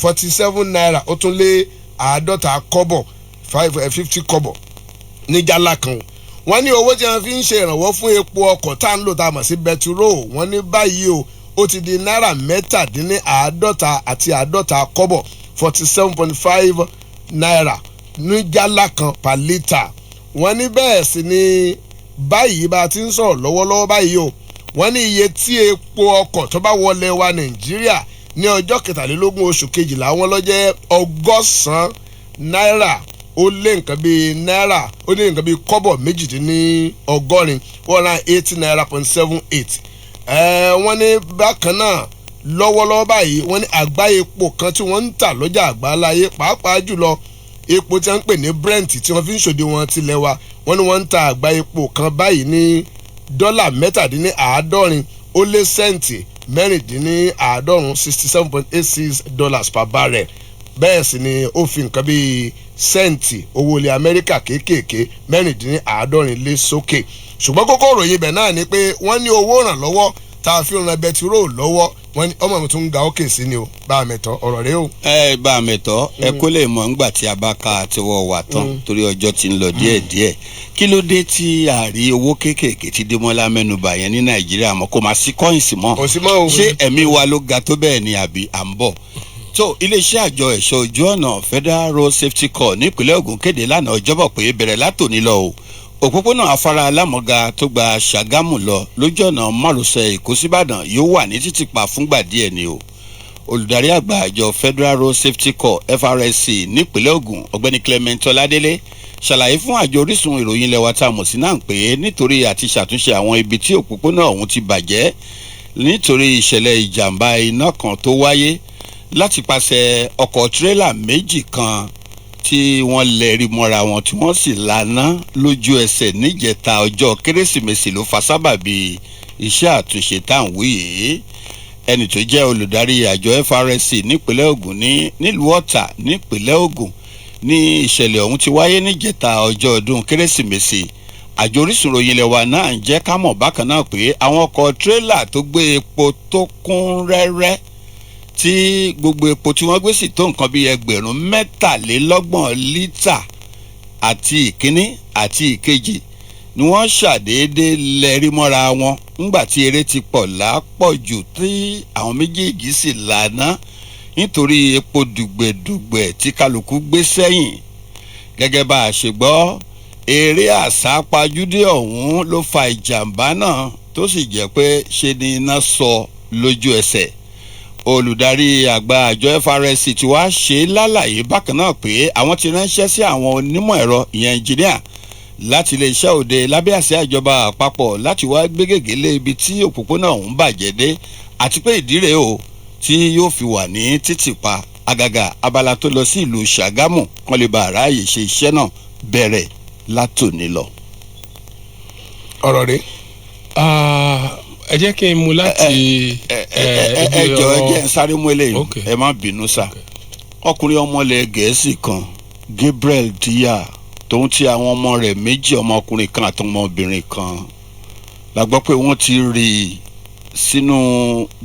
47 naira ó tún lé àádọ́ta kọ́bọ̀ 50 kọ́bọ̀ ní jálá kan wọ́n ní owó tí wọ́n fi ń ṣe ìrànwọ́ fún epo ọkọ̀ tá à ń lò tá a mọ̀ sí bẹtiró wọ́n ní báyìí ó ti di náírà mẹ́tàdínláàádọ́ta àti àádọ́ta kọ́bọ̀ 47.5 naira ní jálá kan per litre wọ́n ní bẹ́ẹ̀ sì ni báyìí bá a ti ń sọ̀rọ̀ lọ́wọ́lọ́wọ́ báyìí wọ́n ní iye tí epo ọkọ̀ tó bá wọlé wa Nàìjíríà ní ọjọ́ 23 oṣù kejìlá wọn ló jẹ́ 100 náírà ó lé nǹkan bíi náírà ó lé nǹkan bíi kọ́bọ̀ 180 180 naira 0.78 wọ́n ní bákan náà lọ́wọ́lọ́wọ́ báyìí wọ́n ní àgbá epo kan tí wọ́n ń tà lọ́jà àgbáláyé pàápàá jùlọ epo tí wọ́n ń pè ní Brent tí wọ́n fi ń ṣòde wọn tilẹ̀ wa wọ́n ní wọ́n ń ta àgbá epo kan báyìí ní $17.50 ó lé sẹ́ǹtì $16.86 $67.86 per barrel bẹ́ẹ̀ sì ni ó fi nǹkan bíi sẹ́ǹtì owó ilẹ̀ Amẹ́ríkà kéékèèké $16.50 lé sókè ṣùgbọ́n kókó ìròyìn ibẹ̀ náà ni pé wọ́n ní owó ìrànlọ́wọ́ tá a fi ran bẹtiró lọ́wọ́ wọ́n ní ọmọ mi tún ń ga òkè sí ni o bá a mẹ́tọ́ ọ̀rọ̀ rẹ o. Bá a mẹ́tọ́ ẹ kó lè mọ̀ ńgbà tí a bá ka tiwọ́ wà tán torí ọjọ́ ti ń lọ díẹ̀díẹ̀ kí ló dé tí a rí owó kéékèèké tí Démọ́lá mẹ́nubà yẹn ní Nàìjíríà mọ́ kó máa sí kọ́ìnsì mọ́ ṣé ẹ̀mí wa ló ga tó bẹ́ẹ̀ ni àbí à ń bọ̀ tó iléeṣẹ́ àjọ ẹ̀ṣọ́ ojú ọ̀nà Federal Road Safety Corps nípínlẹ̀ Ògùn kéde lánàá ọjọ́bọ̀ pé bẹ̀rẹ̀ látòní lọ o òpópónà afárá alámọ̀gá tó gba Ṣàgámù lọ lójú ọ̀nà márosẹ̀ Èkó síbàdàn yóò wà ní títìpa fúngbà díẹ̀ ni o olùdarí àgbà àjọ Federal Road Safety Corps FRSC nípínlẹ̀ Ògùn ọ̀gbẹ́ni Clement Ọládélé ṣàlàyé fún àjọ Orísun ìròyìn ilẹ̀ wa tá a mọ̀ sí náà pé nítorí àti ṣàtúnṣe àwọn ibi tí òpópónà ọ̀hún ti bàjẹ́ nítorí ìṣẹ̀lẹ̀ ìjàmbá iná kan tó wáyé láti pàṣẹ ọkọ̀ tírélà méjì kan tí wọ́n lẹ́rí mọ́ra wọn tí wọ́n sì lànà lójú ẹsẹ̀ níjẹta ọjọ́ Kérésìmesì ló fa sábàbí iṣẹ́ àtúnṣe tá à ń wí yìí ẹni tó jẹ́ olùdarí àjọ FRSC nípínlẹ̀ Ògùn nílùú Ọ̀tà nípínlẹ̀ Ògùn ní ìṣẹ̀lẹ̀ ọ̀hún ti wáyé níjẹta ọjọ́ ọdún Kérésìmesì àjọ Orísun ìròyìn ilẹ̀ wa náà ń jẹ́ ká mọ̀ bákan náà pé àwọn ọkọ̀ tírélà tó gbé epo tó kún rẹ́rẹ́ tí gbogbo epo tí wọ́n gbé sí tó nǹkan bíi 23 lítà àti ìkíní àti ìkejì ni wọ́n ṣàdédé lẹ́rí mọ́ra wọn ńgbà tí eré ti pọ̀ lápọ̀jù tí àwọn méjèèjì sì lànà nítorí epo dùgbẹ̀dùgbẹ̀ tí kálukú gbé sẹ́yìn gẹ́gẹ́ bá a ṣe gbọ́ eré àsápajúdé ọ̀hún ló fa ìjàmbá náà tó sì jẹ́ pé ṣe ni iná sọ lójú ẹsẹ̀ olùdarí àgbà àjọ FRSC ti wá ṣe lálàyé bákan náà pé àwọn ti ránṣẹ́ sí àwọn onímọ̀ ẹ̀rọ ìyẹn engineer láti iléeṣẹ́ òde lábẹ́ àṣẹ ìjọba àpapọ̀ láti wá gbé gègé lé ibi tí òpópónà ọ̀hún bàjẹ́ dé àti pé ìdí rèé o tí yóò fi wà ní títìpa àgàgà abala tó lọ sí ìlú Ṣàgámù kan lè bá àráàyè ṣe iṣẹ́ náà bẹ̀rẹ̀ látòní lọ. ọ̀rọ̀ rẹ̀ ẹ jẹ́ kí n mú láti ẹ jọ̀ọ́ ẹ jẹ́ sáré mú eléyìí ẹ má bínú sá ọkùnrin ọmọlẹ̀ Gẹ̀ẹ́sì kan Gabriel Diya tóun ti àwọn ọmọ rẹ̀ méjì ọmọkùnrin kan àtọmọbìnrin kan la gbọ́ pé wọ́n ti rí sínú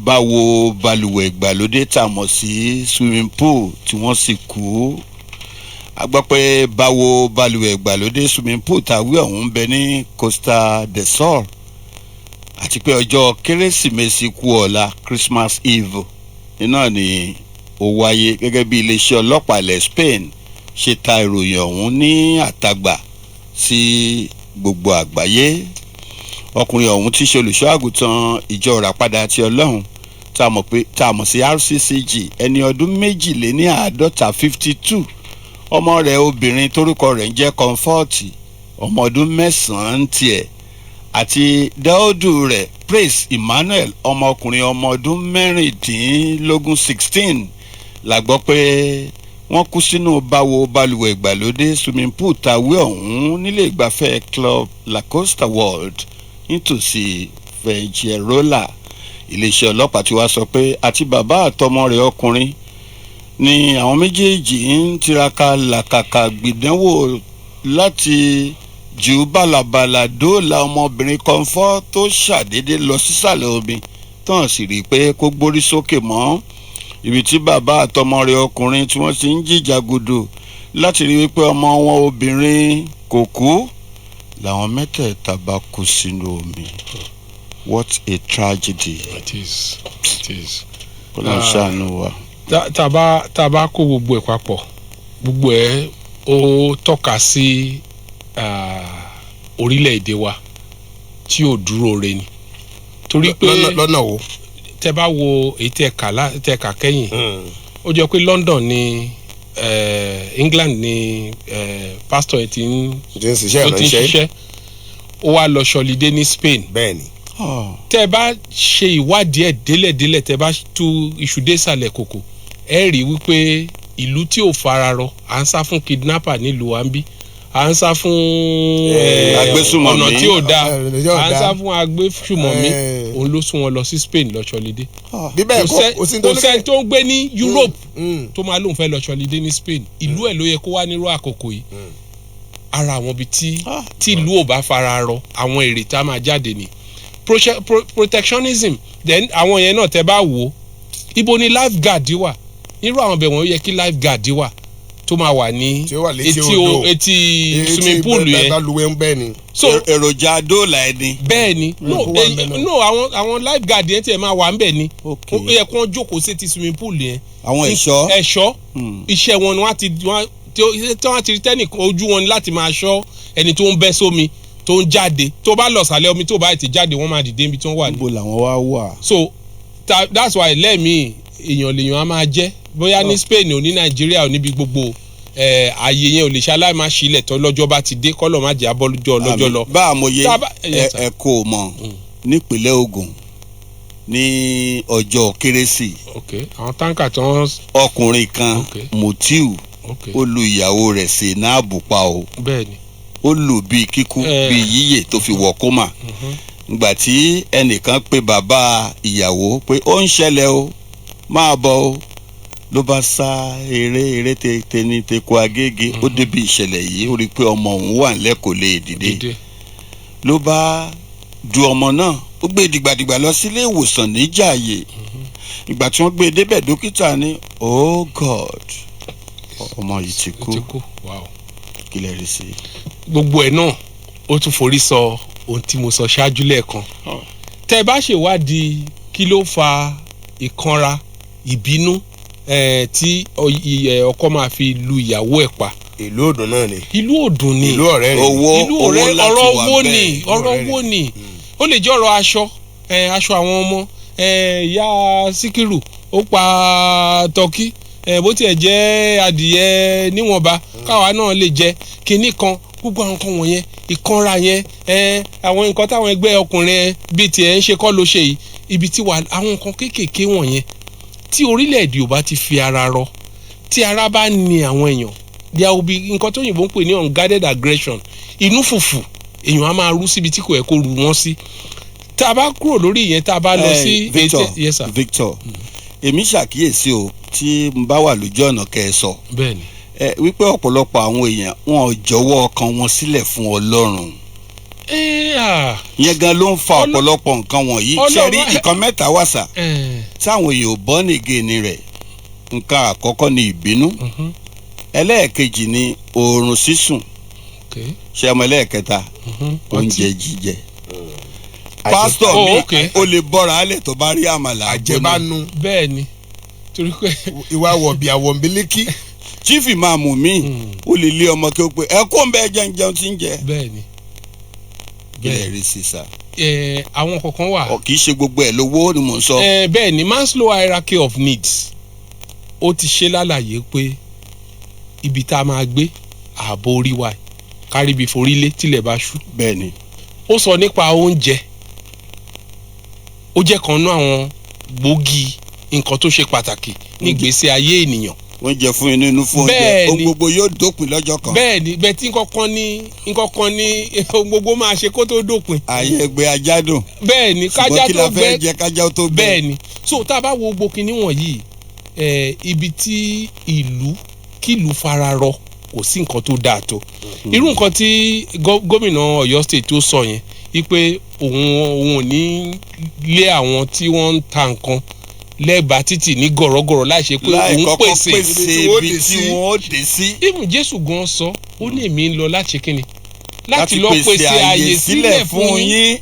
báwo balùwẹ̀ ìgbàlódé tá a mọ̀ sí swimming pool tí wọ́n sì kú a gbọ́ pé báwo balùwẹ̀ ìgbàlódé swimming pool tàwí ọ̀hún ń bẹ ní Costa del Sol àti pé ọjọ́ Kérésìmesì kù ọ̀la Christmas Eve iná ni ó wáyé gẹ́gẹ́ bí iléeṣẹ́ ọlọ́pàá ilẹ̀ Spain ṣe ta ìròyìn ọ̀hún ní àtagbà sí gbogbo àgbáyé ọkùnrin ọ̀hún tí ṣe olùṣọ́ àgùntàn ìjọ ìràpadà ti Ọlọ́run tá a mọ̀ sí RCCG ẹni ọdún 52 ọmọ rẹ̀ obìnrin torúkọ rẹ̀ ń jẹ́ Comfort ọmọ ọdún 9 tiẹ̀ àti dáódù rẹ̀ Praise Emmanuel ọmọkùnrin ọmọ ọdún 16 la gbọ́ pé wọ́n kú sínú báwo balùwẹ̀ ìgbàlódé swimming pool tàwé ọ̀hún nílé ìgbafẹ́ Club La Costa World nítòsí Fuengirola. Iléeṣẹ́ ọlọ́pàá ti wá sọ pé àti bàbá àtọmọ rẹ̀ ọkùnrin ni àwọn méjèèjì ń tiraka làkàkà gbìdánwò láti jù bàlàbàlà dóòlà ọmọbìnrin kan fọ́ tó ṣàdédé lọ sísàlẹ̀ omi tán sì rí i pé kó gbórí sókè mọ́ ibi tí bàbá àtọmọ rẹ̀ ọkùnrin tí wọ́n ti ń jìjàgùdù láti rí i pé ọmọ wọn obìnrin kò kú làwọn mẹ́tẹ̀ẹ̀ta bá kú sínú omi. What a tragedy. It is. Kó ló ń ṣàánú wa. Tá a bá kó gbogbo ẹ̀ papọ̀ gbogbo ẹ̀ ó tọ́ka sí orílẹ̀-èdè wa tí ò dúró re ni torí pé lọ́nà wo. tẹ́ bá wo èyí tẹ́ kà kẹ́yìn ó jẹ́ pé London ni England ni pastor ẹ̀ ti ń ṣiṣẹ́ ó wá lọ ṣọlidé ní Spain. bẹ́ẹ̀ni. tẹ́ bá ṣe ìwádìí ẹ̀ délẹ̀délẹ̀ tẹ́ bá tú iṣu dé sàlẹ̀ kòkò ẹ rí wípé ìlú tí ò fararọ à ń sá fún kidnapper nílùú wa ń bí à ń sá fún ọ̀nà tí ò dáa à ń sá fún agbésùmọ̀mí òun ló sún wọn lọ sí Spain lọ ṣọlidé. kò sẹ́ni tó ń gbé ní Europe tó máa lóun fẹ́ lọ ṣọlidé ní Spain ìlú ẹ̀ ló yẹ kó wá nírú àkókò yìí ara àwọn ibi tí ìlú ò bá fararọ àwọn èrè tá a máa jáde ní protectionism then àwọn yẹn náà tẹ́ bá wò ó ibo ni lifeguard wà nírú àwọn bẹ̀ wọ́n yẹ kí lifeguard wà tó máa wà ní etí swimming pool yẹn. so èròjà dóòlà ẹni. bẹ́ẹ̀ ni no àwọn lifeguard yẹn tiẹ̀ máa wà ńbẹ̀ ni ó yẹ kí wọ́n jókòó sí ti swimming pool yẹn. àwọn ẹ̀ṣọ́ iṣẹ́ wọn ni wọ́n ti rí tẹ́nìkan ojú wọn ni láti máa ṣọ́ ẹni tó ń bẹ́ sómi tó ń jáde tó bá lọ sàlẹ̀ omi tó bá ti jáde wọ́n máa dìde níbi tí wọ́n wà ní. níbo làwọn wá wà. so that's why lẹ́ẹ̀mí èèyàn lèèyàn á máa jẹ́ bóyá ní Spain ò ní Nàìjíríà ò níbi gbogbo ààyè yẹn ò lè ṣaláì máa ṣílẹ̀ tó lọ́jọ́ bá ti dé kọ́lọ̀ má jẹ́ abọ́lójọ́ lọ́jọ́ lọ. bá a mọ̀ yé ẹ kò mọ̀ nípínlẹ̀ Ògùn ní ọjọ́ kérésì. àwọn táǹkà tó ń. ọkùnrin kan Mutiu ó lu ìyàwó rẹ̀ sí náàbù pa o. bẹ́ẹ̀ni. ó lù bíi kíkú bíi yíyè tó fi wọ̀ kómà. ìgbà tí ẹnìkan pe bàbá ìyàwó pé ó ń ṣẹlẹ̀ o máa bọ̀ o ló bá sá eré tètè ní teko agége ó débi ìṣẹ̀lẹ̀ yìí ó rí i pé ọmọ òun wà lẹ́kọ̀ọ́ lè dìde ló bá du ọmọ náà ó gbé dìgbàdìgbà lọ sílé ìwòsàn níjàyè ìgbà tí wọ́n gbé débẹ̀ dókítà ní oh God ọmọ yìí ti kú kí lè rí sí i. gbogbo ẹ̀ náà ó tún forí sọ ohun tí mo sọ ṣáájú lẹ́ẹ̀kan tẹ́ ẹ bá ṣèwádìí kí ló fa ìkanra ìbínú tí ọkọ máa fi lu ìyàwó ẹ̀ pa. ìlú òdùn náà ni. ìlú òdùn ni. ìlú ọ̀rẹ́ ni. owó láti wà bẹ́ẹ̀. ọ̀rọ̀ owó ni. ó lè jẹ́ ọ̀rọ̀ aṣọ àwọn ọmọ ìyá Síkírù ó pa tọ́kí bó tiẹ̀ jẹ́ adìyẹ níwọ̀nba káwa náà lè jẹ kinní kan gbogbo àwọn nǹkan wọ̀nyẹn ìkanra yẹn àwọn nǹkan táwọn ẹgbẹ́ ọkùnrin bíi tiẹ̀ ń ṣe kọ́ ló ṣe yìí ibi tí wà àwọn nǹkan kéékèèké wọ̀nyẹn tí orílẹ̀-èdè ò bá ti fi ara rọ tí ara bá ní àwọn èèyàn there will be nǹkan tó yìnbọn ń pè ní unguarded aggression inú fùfù èèyàn á máa rú síbi tí kò yẹ kó rú wọn sí tá a bá kúrò lórí ìyẹn tá a bá lọ sí. Victor èmi ṣàkíyèsí o tí n bá wà lójú ọ̀nà kẹsọ̀ bẹ́ẹ̀ni wípé ọ̀pọ̀lọpọ̀ àwọn èèyàn wọn ò jọ̀wọ́ ọkàn wọn sílẹ̀ fún Ọlọ́run yẹn gan ló ń fa ọ̀pọ̀lọpọ̀ nǹkan wọ̀nyí ṣẹ́rí nǹkan mẹ́ta wà sà táwọn èèyàn ò bọ́ nìgéni rẹ̀ nǹkan àkọ́kọ́ ni ìbínú ẹlẹ́ẹ̀kejì ni oorun sísùn ṣé ọmọ ẹlẹ́ẹ̀kẹta oúnjẹ jíjẹ pásítọ̀ mi ó lè bọ́ra alẹ́ tó bá rí àmàlà àjẹbánu bẹ́ẹ̀ ni torí pé ìwà wọ̀bì àwọ̀nbílíkì chief imaamu mi ó lè lé ọmọ kí ó pé ẹ kó ń bẹ jẹun tí ń jẹ bẹ́ẹ̀ ni bẹ́ẹ̀ rí sísà. àwọn kọ̀ọ̀kan wà. kì í ṣe gbogbo ẹ̀ lówó ni mò ń sọ. bẹ́ẹ̀ ni Maslow hierarchy of needs ó ti ṣe lálàyé pé ibi tá a máa gbé ààbò orí wa káríbi forílé tílẹ̀ bá ṣú. bẹ́ẹ̀ni. ó sọ nípa oúnjẹ, ó jẹ́ kan náà àwọn gbòógì nǹkan tó ṣe pàtàkì nígbésí ayé ènìyàn. oúnjẹ fún inú fún oúnjẹ ohun gbogbo yóò dópin lọ́jọ́ kan. bẹ́ẹ̀ni bẹ́ẹ̀ tí nǹkankan ní ohun gbogbo máa ṣe kó tó dópin. ààyè ẹgbẹ́ ajá dùn. bẹ́ẹ̀ni kájá tó gbẹ ṣùgbọ́n kí la fẹ́ jẹ kájá tó gbẹ. bẹ́ẹ̀ni so tá a bá wo gbogbo kinní wọ̀nyí ibi tí kílù fararọ kò sí nǹkan tó dáa tó. irú nǹkan tí gómìnà Ọ̀yọ́ state tó sọ yẹn wípé òun ò ní lé àwọn tí wọ́n ń ta nǹkan lẹ́bàá títì ní gọ̀rọ̀gọ̀rọ̀ láì ṣe pé òun pèsè ibi tí wọ́n ó dé sí. ìmù Jésù gan sọ ó ní èmi ń lọ láti ṣe kínni láti lọ pèsè àyè sílẹ̀ fún yín.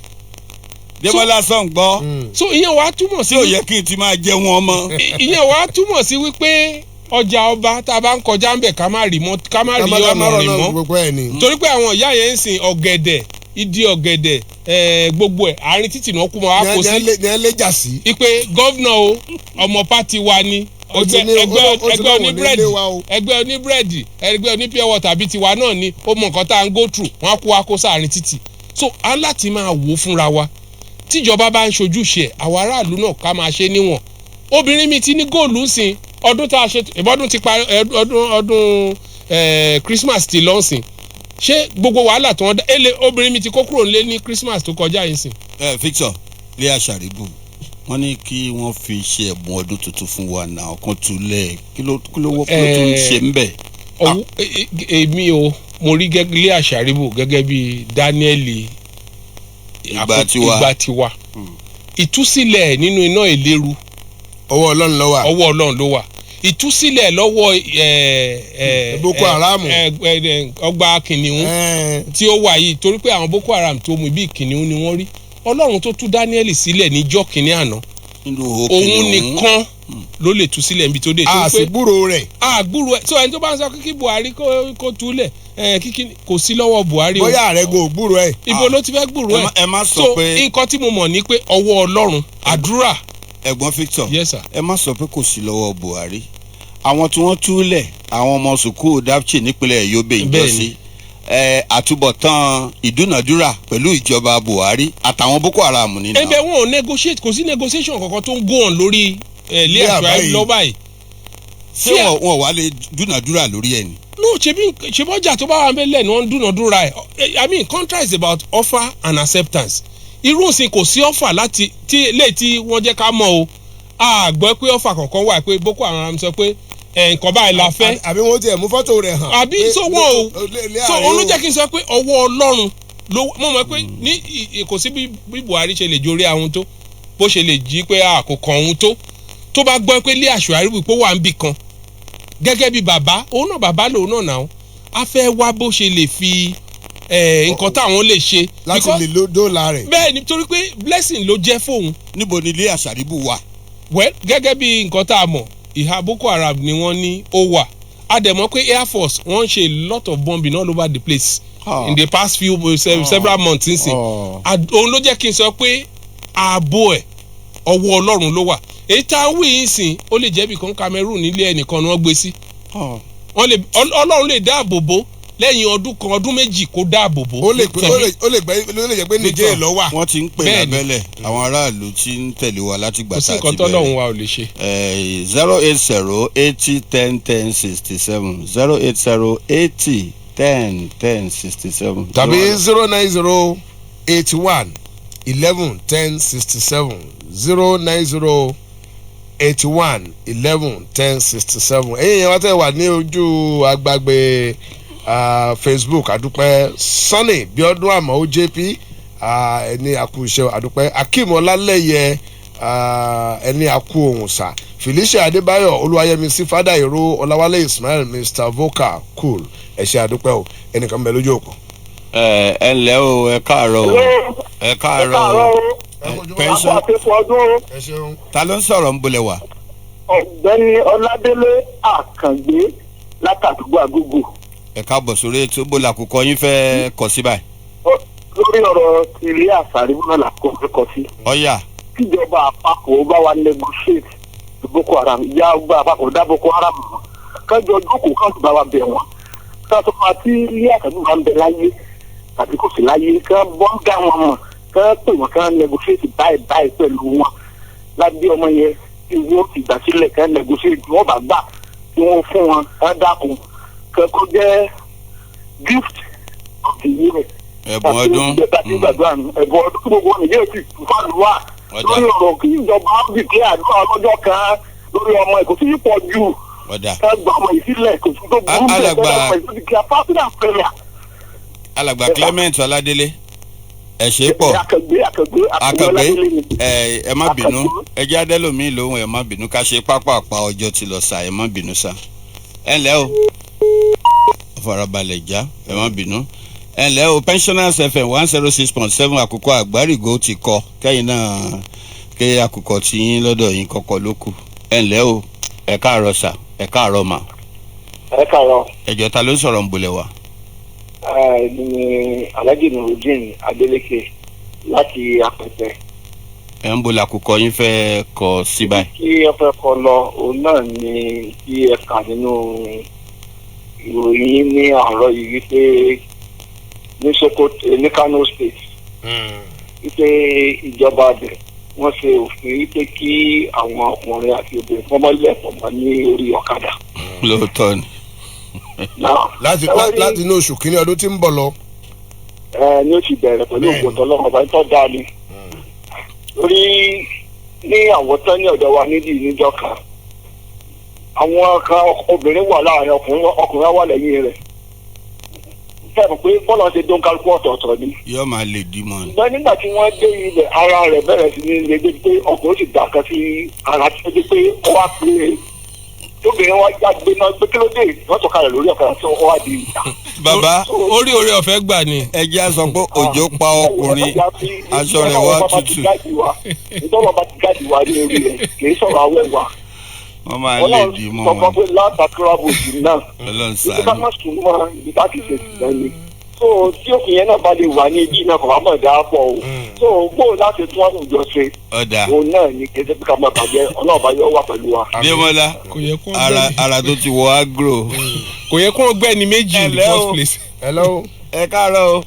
Débọ́lá sọ̀n gbọ́. so ìyẹn wàá túmọ̀ sí. tí ò yẹ kí n ti máa jẹ wọn mọ́. ìyẹn wàá túmọ̀ sí wípé ọjà ọba tá a bá ń kọjá ń bẹ̀ ká má rí ọ̀nà rìn mọ́ torí pé àwọn ìyá yẹn ń sìn ọ̀gẹ̀dẹ̀ ìdí ọ̀gẹ̀dẹ̀ gbogbo ẹ̀ àárín títì náà kú mọ́ wá kó sí. ní ẹ lẹ́jà sí. ipe gọ́vnà o ọmọ pátì wa ni ẹgbẹ́ oníbírẹ̀dì ẹgbẹ́ onípure water tàbí tiwa náà ni ó mọ nǹkan tá à ń go through wọn á kó wa kó sáàrin títì. so a ń láti máa wò ó fúnra wa tíjọba bá ń ṣojúṣe àwọn aráàlú náà ká máa ṣe níwọ̀n. obìnrin mi ti ní góòlù ń sìn ọdún tá a ṣe ìbọdún ti parí ọdún Christmas ti lọ́sìn ṣé gbogbo wàhálà tó ń dá obìnrin mi ti kó kúrò nílé ní Christmas tó kọjá yìí sìn. Victor Leah Sharibu wọ́n ní kí wọ́n fi ṣe ẹ̀bùn ọdún tuntun fún wa náà ọkàn túlẹ̀ kí ló tún ṣe ń bẹ̀. èmi o mo rí Leah Sharibu gẹ́gẹ́ bí Daniel ìgbà tiwa ìtúsílẹ̀ nínú iná ìléru ọwọ́ Ọlọ́run ló wà. ìtúsílẹ̀ lọ́wọ́ Boko Haram ọgbà kìnìún tí ó wà yìí torí pé àwọn Boko Haram tó mú bí kìnìún ni wọ́n rí Ọlọ́run tó tú Daniel sílẹ̀ níjọ́ kìnìún àná òun nìkan ló lè tú sílẹ̀ níbi tó dé. àṣìgbúrò rẹ̀. àgbúrò ẹ̀ so ẹni tó bá ń sọ kí Buhari kó túlẹ̀ kò sí lọ́wọ́ Buhari o. bóyá ààrẹ go gbúrò ẹ̀. ibo ló ti fẹ́ gbúrò ẹ̀. ẹ má sọ pé so nǹkan tí mo mọ̀ ni pé ọwọ́ Ọlọ́run àdúrà. ẹ̀gbọ́n Victor yes sir. ẹ má sọ pé kò sí lọ́wọ́ Buhari àwọn tí wọ́n túlẹ̀ àwọn ọmọ sùkúù Dapchi nípínlẹ̀ Yobe ìjọsí àtúbọ̀tán ìdúnàdúrà pẹ̀lú ìjọba Buhari àtàwọn Boko Haram nínú. ẹgbẹ́ wọn ò negotiate kò sí negotiation kankan tó ń go on lórí Leah Sharibu lọ́ba yìí. ṣé wọn wà lè dúnàdúrà lórí ẹ̀ ni. no ṣebọ́jà tó bá wà mẹ́lẹ̀ ni wọ́n ń dúnàdúrà ẹ̀ I mean contract is about offer and acceptance. irú òsìn kò sí offer láti tí wọ́n jẹ́ ká mọ̀ o a gbọ́ pé offer kankan wà pé Boko Haram sọ pé nǹkan báyìí la fẹ́. àbí wọ́n tiẹ̀ mú fọ́tò rẹ̀ hàn. àbí so wọn o so òun ló jẹ́ kí n sọ pé ọwọ́ Ọlọ́run ló mo mọ̀ pé ní kò sí bí Buhari ṣe lè jórí àwọn tó bó ṣe lè jí pé àkókò ọ̀hún tó bá gbọ́ pé Leah Sharibu pé wà ń bì kan gẹ́gẹ́ bí bàbá òun náà bàbá lòun náà náà a fẹ́ wá bó ṣe lè fi nǹkan táwọn lè ṣe. láti lè dóòlà rẹ̀. bẹ́ẹ̀ ni torí pé blessing ló jẹ́ fóun. níbo ni Leah Sharibu wà. well gẹ́gẹ́ bí nǹkan tá a mọ̀ ìhà Boko Haram ni wọ́n ní ó wà a dẹ̀ mọ̀ pé Air Force wọ́n ń ṣe a lot of bombing all over the place in the past several months nsìn òun ló jẹ́ kí n sọ pé ààbò ẹ̀ ọwọ́ Ọlọ́run ló wà èyí tá a wí yín sìn ó lè jẹ́ bí kan Cameroon nílé ẹnìkan ni wọ́n gbé sí Ọlọ́run lè dáàbò bò lẹ́yìn ọdún kan ọdún méjì kó dáàbò bò. ó lè jẹ́ pé Niger ló wà. wọ́n ti ń pè lábẹ́lẹ̀ àwọn aráàlú tí ń tẹ̀lé wa láti gbà tá a ti bẹ̀rẹ̀. kò sí nǹkan tọ́lọ́run wa ò lè ṣe. 08080101067 08080101067. tàbí 09081111067 09081111067 ẹ̀yin yẹn wá tẹ̀ wà ní ojú agbágbé Facebook àdúpẹ́ Sunny Bíọ́dún Àmọ́ JP ẹni àkú iṣẹ́ àdúpẹ́ Akeem Ọlálẹ́yẹ ẹni àkú ohun sà Felicia Adébáyọ̀ Olúwayẹmísí Fada Ìró Ọláwálé Ismail Mr Vocal Cool ẹ ṣé àdúpẹ́ o ẹnìkan bẹ lójú òkú. ẹ ǹlẹ́ o ẹ káàárọ̀ o ẹ káàárọ̀ o pẹ́ńsọ̀ ta ló ń sọ̀rọ̀ ń bolẹ̀ wá. Ọ̀gbẹ́ni Ọládélé Àkàngbé látàdúgbò Àgógò. ẹ káàbọ̀ sórí ètò bólú àkókò yín fẹ́ kọ sí báyìí. lórí ọ̀rọ̀ ti Leah Sharibu náà làkókò kọ sí. ọ̀yà. kíjọba àpapọ̀ bá wa negotiate Boko Haram ìyá ọgbà àpapọ̀ dá Boko Haram mọ́ kájọ jókòó kan sì bá wa bẹ̀ wọ́n ká tó máa tí ilé àkàndùn máa ń bẹ láyé tàbí kò sí láyé ká bọ́ńgà wọn mọ̀ ká pè wọ́n ká negotiate báyìí pẹ̀lú wọn lábẹ́ ọmọ yẹn tí wọ́n ti gbà sílẹ̀ ká negotiate wọ́n bá gbà tí wọ́n fún wọn ká dákun ká kó jẹ́ gift of the year. ẹ̀bùn ọdún ẹ̀bùn ọdún tí gbogbo nìyẹn ti fàlùwà lórí ọ̀rọ̀ kí ìjọba dìde àdúrà ọlọ́jọ́ kan lórí ọmọ ẹ̀kọ́ tí yìí pọ̀ jù ká gba ọmọ ìsílẹ̀ kò sí tó burú bẹ́ẹ̀ alàgbà Clement Ọládélé ẹ ṣe pọ̀ akẹgbẹ́ ẹ má bínú ẹ jẹ́ adẹ́lòmíì lóhùn ẹ má bínú ká ṣe pápápá ọjọ́ ti lọ sà ẹ má bínú sà ẹ ǹlẹ́ o farabalẹ̀ já ẹ má bínú ẹ ǹlẹ́ o Pensioners FM 106.7 àkùkọ àgbárígò ti kọ kẹ́yìn náà ké àkùkọ tí yín lọ́dọ̀ yín kọ́kọ́ ló kù ẹ ǹlẹ́ o ẹ káàárọ̀ sà ẹ káàárọ̀ mà. ẹ káàárọ̀. ẹjọ́ ta ló ń sọ̀rọ̀ ń bolẹ̀ wá. ni Alhaji Nurudeen Adeleke láti Apẹtẹ. ẹ ń bolẹ̀ àkùkọ yín fẹ́ kọ sí báyìí. kí ẹ fẹ́ kọ lọ òun náà ni kí ẹ kà nínú ìròyìn ní àárọ̀ yìí wípé ní Sokoto ní Kano State wípé ìjọba bẹ̀ wọ́n ṣe òfin wípé kí àwọn ọkùnrin àti obìnrin fọmọlẹ̀ fọmọ ní orí ọ̀kadà. lóòótọ́ ni. láti inú oṣù kínní ọdún tí ń bọ̀ lọ. ni ó ti bẹ̀rẹ̀ pẹ̀lú ògbóntọ́ lọ́wọ́ ọba tó dáa ni. lórí ní àwọ̀tán ní ọ̀dọ̀ wa nídìí níjọ́ kan àwọn kan obìnrin wà láàrin ọkùnrin wà lẹ́yìn rẹ̀ fẹ́ẹ̀ pé bọ́lá ṣe dún kálukú ọ̀tọ̀ọ̀tọ̀ ni. yóò máa lè dì mọ́ ni. ṣùgbọ́n nígbà tí wọ́n dé ilẹ̀ ara rẹ̀ bẹ̀rẹ̀ sí ní ilé pé ọkùnrin sì dàkan sí ara tí ó dé pé ó wá pé tóbìnrin wá jáde náà pé kí ló dé wọ́n tọ́ka rẹ̀ lórí ọ̀kadà tí wọ́n wá di ìta. bàbá orí ọ̀fẹ́ gbà ni. ẹ jẹ́ a sọ pé òjò pa ọkùnrin aṣọ rẹ̀ wá tutù. ìtọ́wọ́ bá ti gáàdì wá ní orí rẹ̀ kì í sọ̀rọ̀ awẹ́ wa. wọ́n máa lè dì mọ́ wọn. ọlọ́run sọ pé látàkùrọ̀ bòsì náà ọlọ́run ìdí bá ṣàánú. má sùn mọ́ ìdí bá ti ṣe sílẹ̀ ni. so tí òfin yẹn náà bá lè wà ní ibi náà kò bá mọ̀ dáa pọ̀ o. so gbóò láti tún àwùjọ ṣe. ọ̀dà òun náà ni kì í ṣe pé ká máa bàjẹ́ ọlọ́run bá yọ wà pẹ̀lú wa. Démọ́lá kò yẹ kó ara tó ti wọ agro. kò yẹ kó gbẹ́ni méjì in the first place. hello. ẹ káàárọ̀ o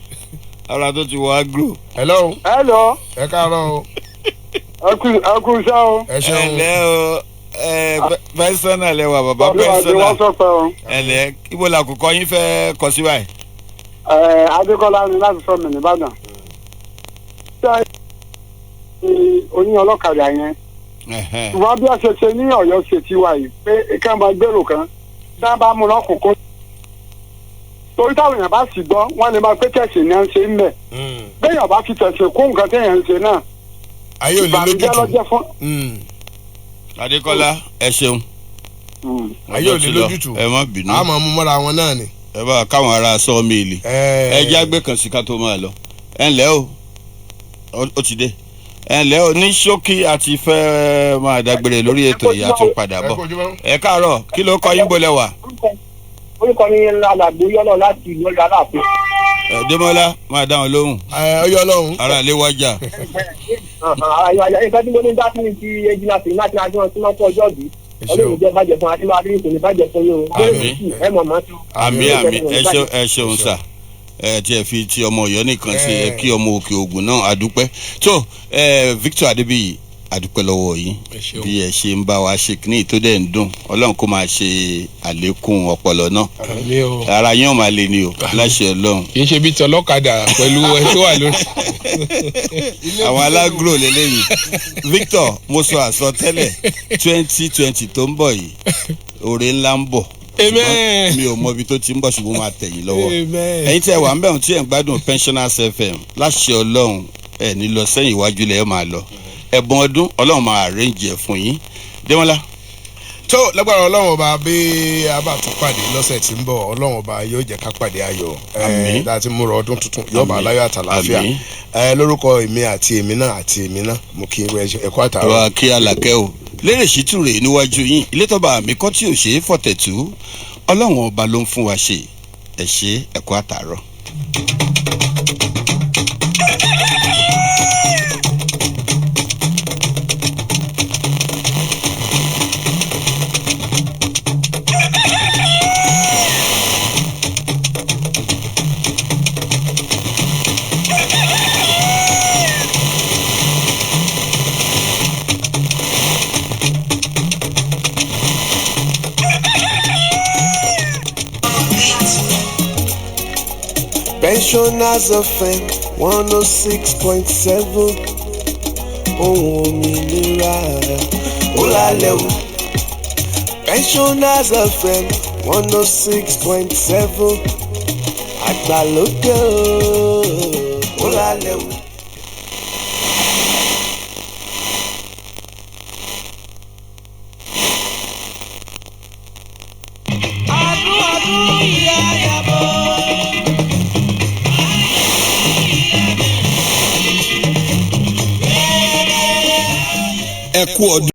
ara tó ti wọ agro. hello. hello. ẹ káàárọ̀ o. ẹ kú iṣẹ́ o. ẹ ẹ ṣeun. ǹlẹ́ o pẹ́sánà lẹ́wà bàbá pẹ́sánà ẹ ǹlẹ́ ibo làkùkọ yín fẹ́ kọ sí báyìí. Adékọ́lá ni láti sọ mi nìbàdàn. ṣé oní ọlọ́kadà yẹn ṣùgbọ́n bí a ṣe ṣe ní Ọ̀yọ́ ṣe ti wà yìí pé ká máa gbèrò kan tá a bá mú lọ́kùnkún torí táwọn èèyàn bá sì gbọ́ wọ́n lè máa pé tẹ̀sí ni à ń ṣe ń bẹ̀ béèyàn bá fi tẹ̀sí kó nǹkan téèyàn ń ṣe náà ayé ò lè ìbànújẹ́ lójútùú. lọ́jọ́ fún. Adékọ́lá ẹ ṣeun. ayé ò lè lójútùú. ẹ má bínú a máa mú mọ́ra wọn náà ni. ẹ bá káwọn ará sọ méèlì ẹ jágbé kan sí ká tó máa lọ ẹ ǹlẹ́ o ó ti dé ẹ ǹlẹ́ o ní ṣókí àti fẹ́ máa dágbére lórí ètò yìí àti padà bọ̀ ẹ káàárọ̀ kí ló kọ yín bolẹ̀ wà. orúkọ mi ni alàgbé yọlọ láti ìlú ọjà aláàfin. Démọ́lá máa dá wọn lóhùn ọyọ Ọlọ́run. ara lè wájà. nǹkan tí mo ní dá sí ni ti ejina sí láti rájọ́ tí wọ́n kọ́ ọjọ́ bí ọlọ́run jẹ́ bàjẹ́ fún àti máa rí ìkòní bàjẹ́ fún yóò ẹ mọ̀ mọ́. àmì ẹ ṣeun sà ẹ tí ẹ fi ti ọmọ Ọ̀yọ́ nìkan ṣe ẹ kí ọmọ Òkè Ògùn náà àdúpẹ́ tó Victor Adébíyì àdúpẹ́ lọ́wọ́ yìí bí ẹ ṣe ń bá wa ṣe kíní tó dẹ̀ ń dùn Ọlọ́run kó máa ṣe àlékún ọpọlọ náà ara yín ò máa lè ní o láṣẹ Ọlọ́run. kì í ṣe bí tọlọ́kadà pẹ̀lú ẹ tó wà lórí. àwọn alágúrò lélẹ́yìn Victor mo sọ àsọtẹ́lẹ̀ 2020 tó ń bọ̀ yìí oore ńlá ń bọ̀ Amen. mi ò mọ ibi tó ti ń bọ̀ ṣùgbọ́n máa tẹ̀yìn lọ́wọ́ Amen. ẹ̀yin tí ẹ wà ń bẹ̀rù tí ẹ̀ ń gbádùn Pensioners FM láṣẹ Ọlọ́run ẹ̀ ní lọ sẹ́yìn iwájú lẹ̀ ẹ̀ máa lọ ẹ̀bùn ọdún Ọlọ́run máa arrange ẹ̀ fún yín Démọ́lá. tó lágbára Ọlọ́run ọba bí a bá tún pàdé lọ́sẹ̀ tí ń bọ̀ Ọlọ́run ọba yóò jẹ́ ká pàdé ayọ̀ Àmín. láti múra ọdún tuntun yóò bá aláyọ̀ àtàláfíà Àmín. lórúkọ èmi àti èmi náà mo kí ẹ̀kọ́ àtàrọ̀. wa kí alàkẹ́ o lérè ṣítúrè níwájú yín ilé tọ́ba mi kọ́ tí ò ṣe é fọ̀tẹ̀tù Ọlọ́run ọba ló ń fún wa ṣe ẹ̀ ṣe ẹ̀kọ́ àtàrọ̀. Pensioners FM 106.7 ohun òmìnira ó lálẹ́ wò. Pensioners FM 106.7 àgbàlódé ó lálẹ́ wò. ẹ kú ọdún.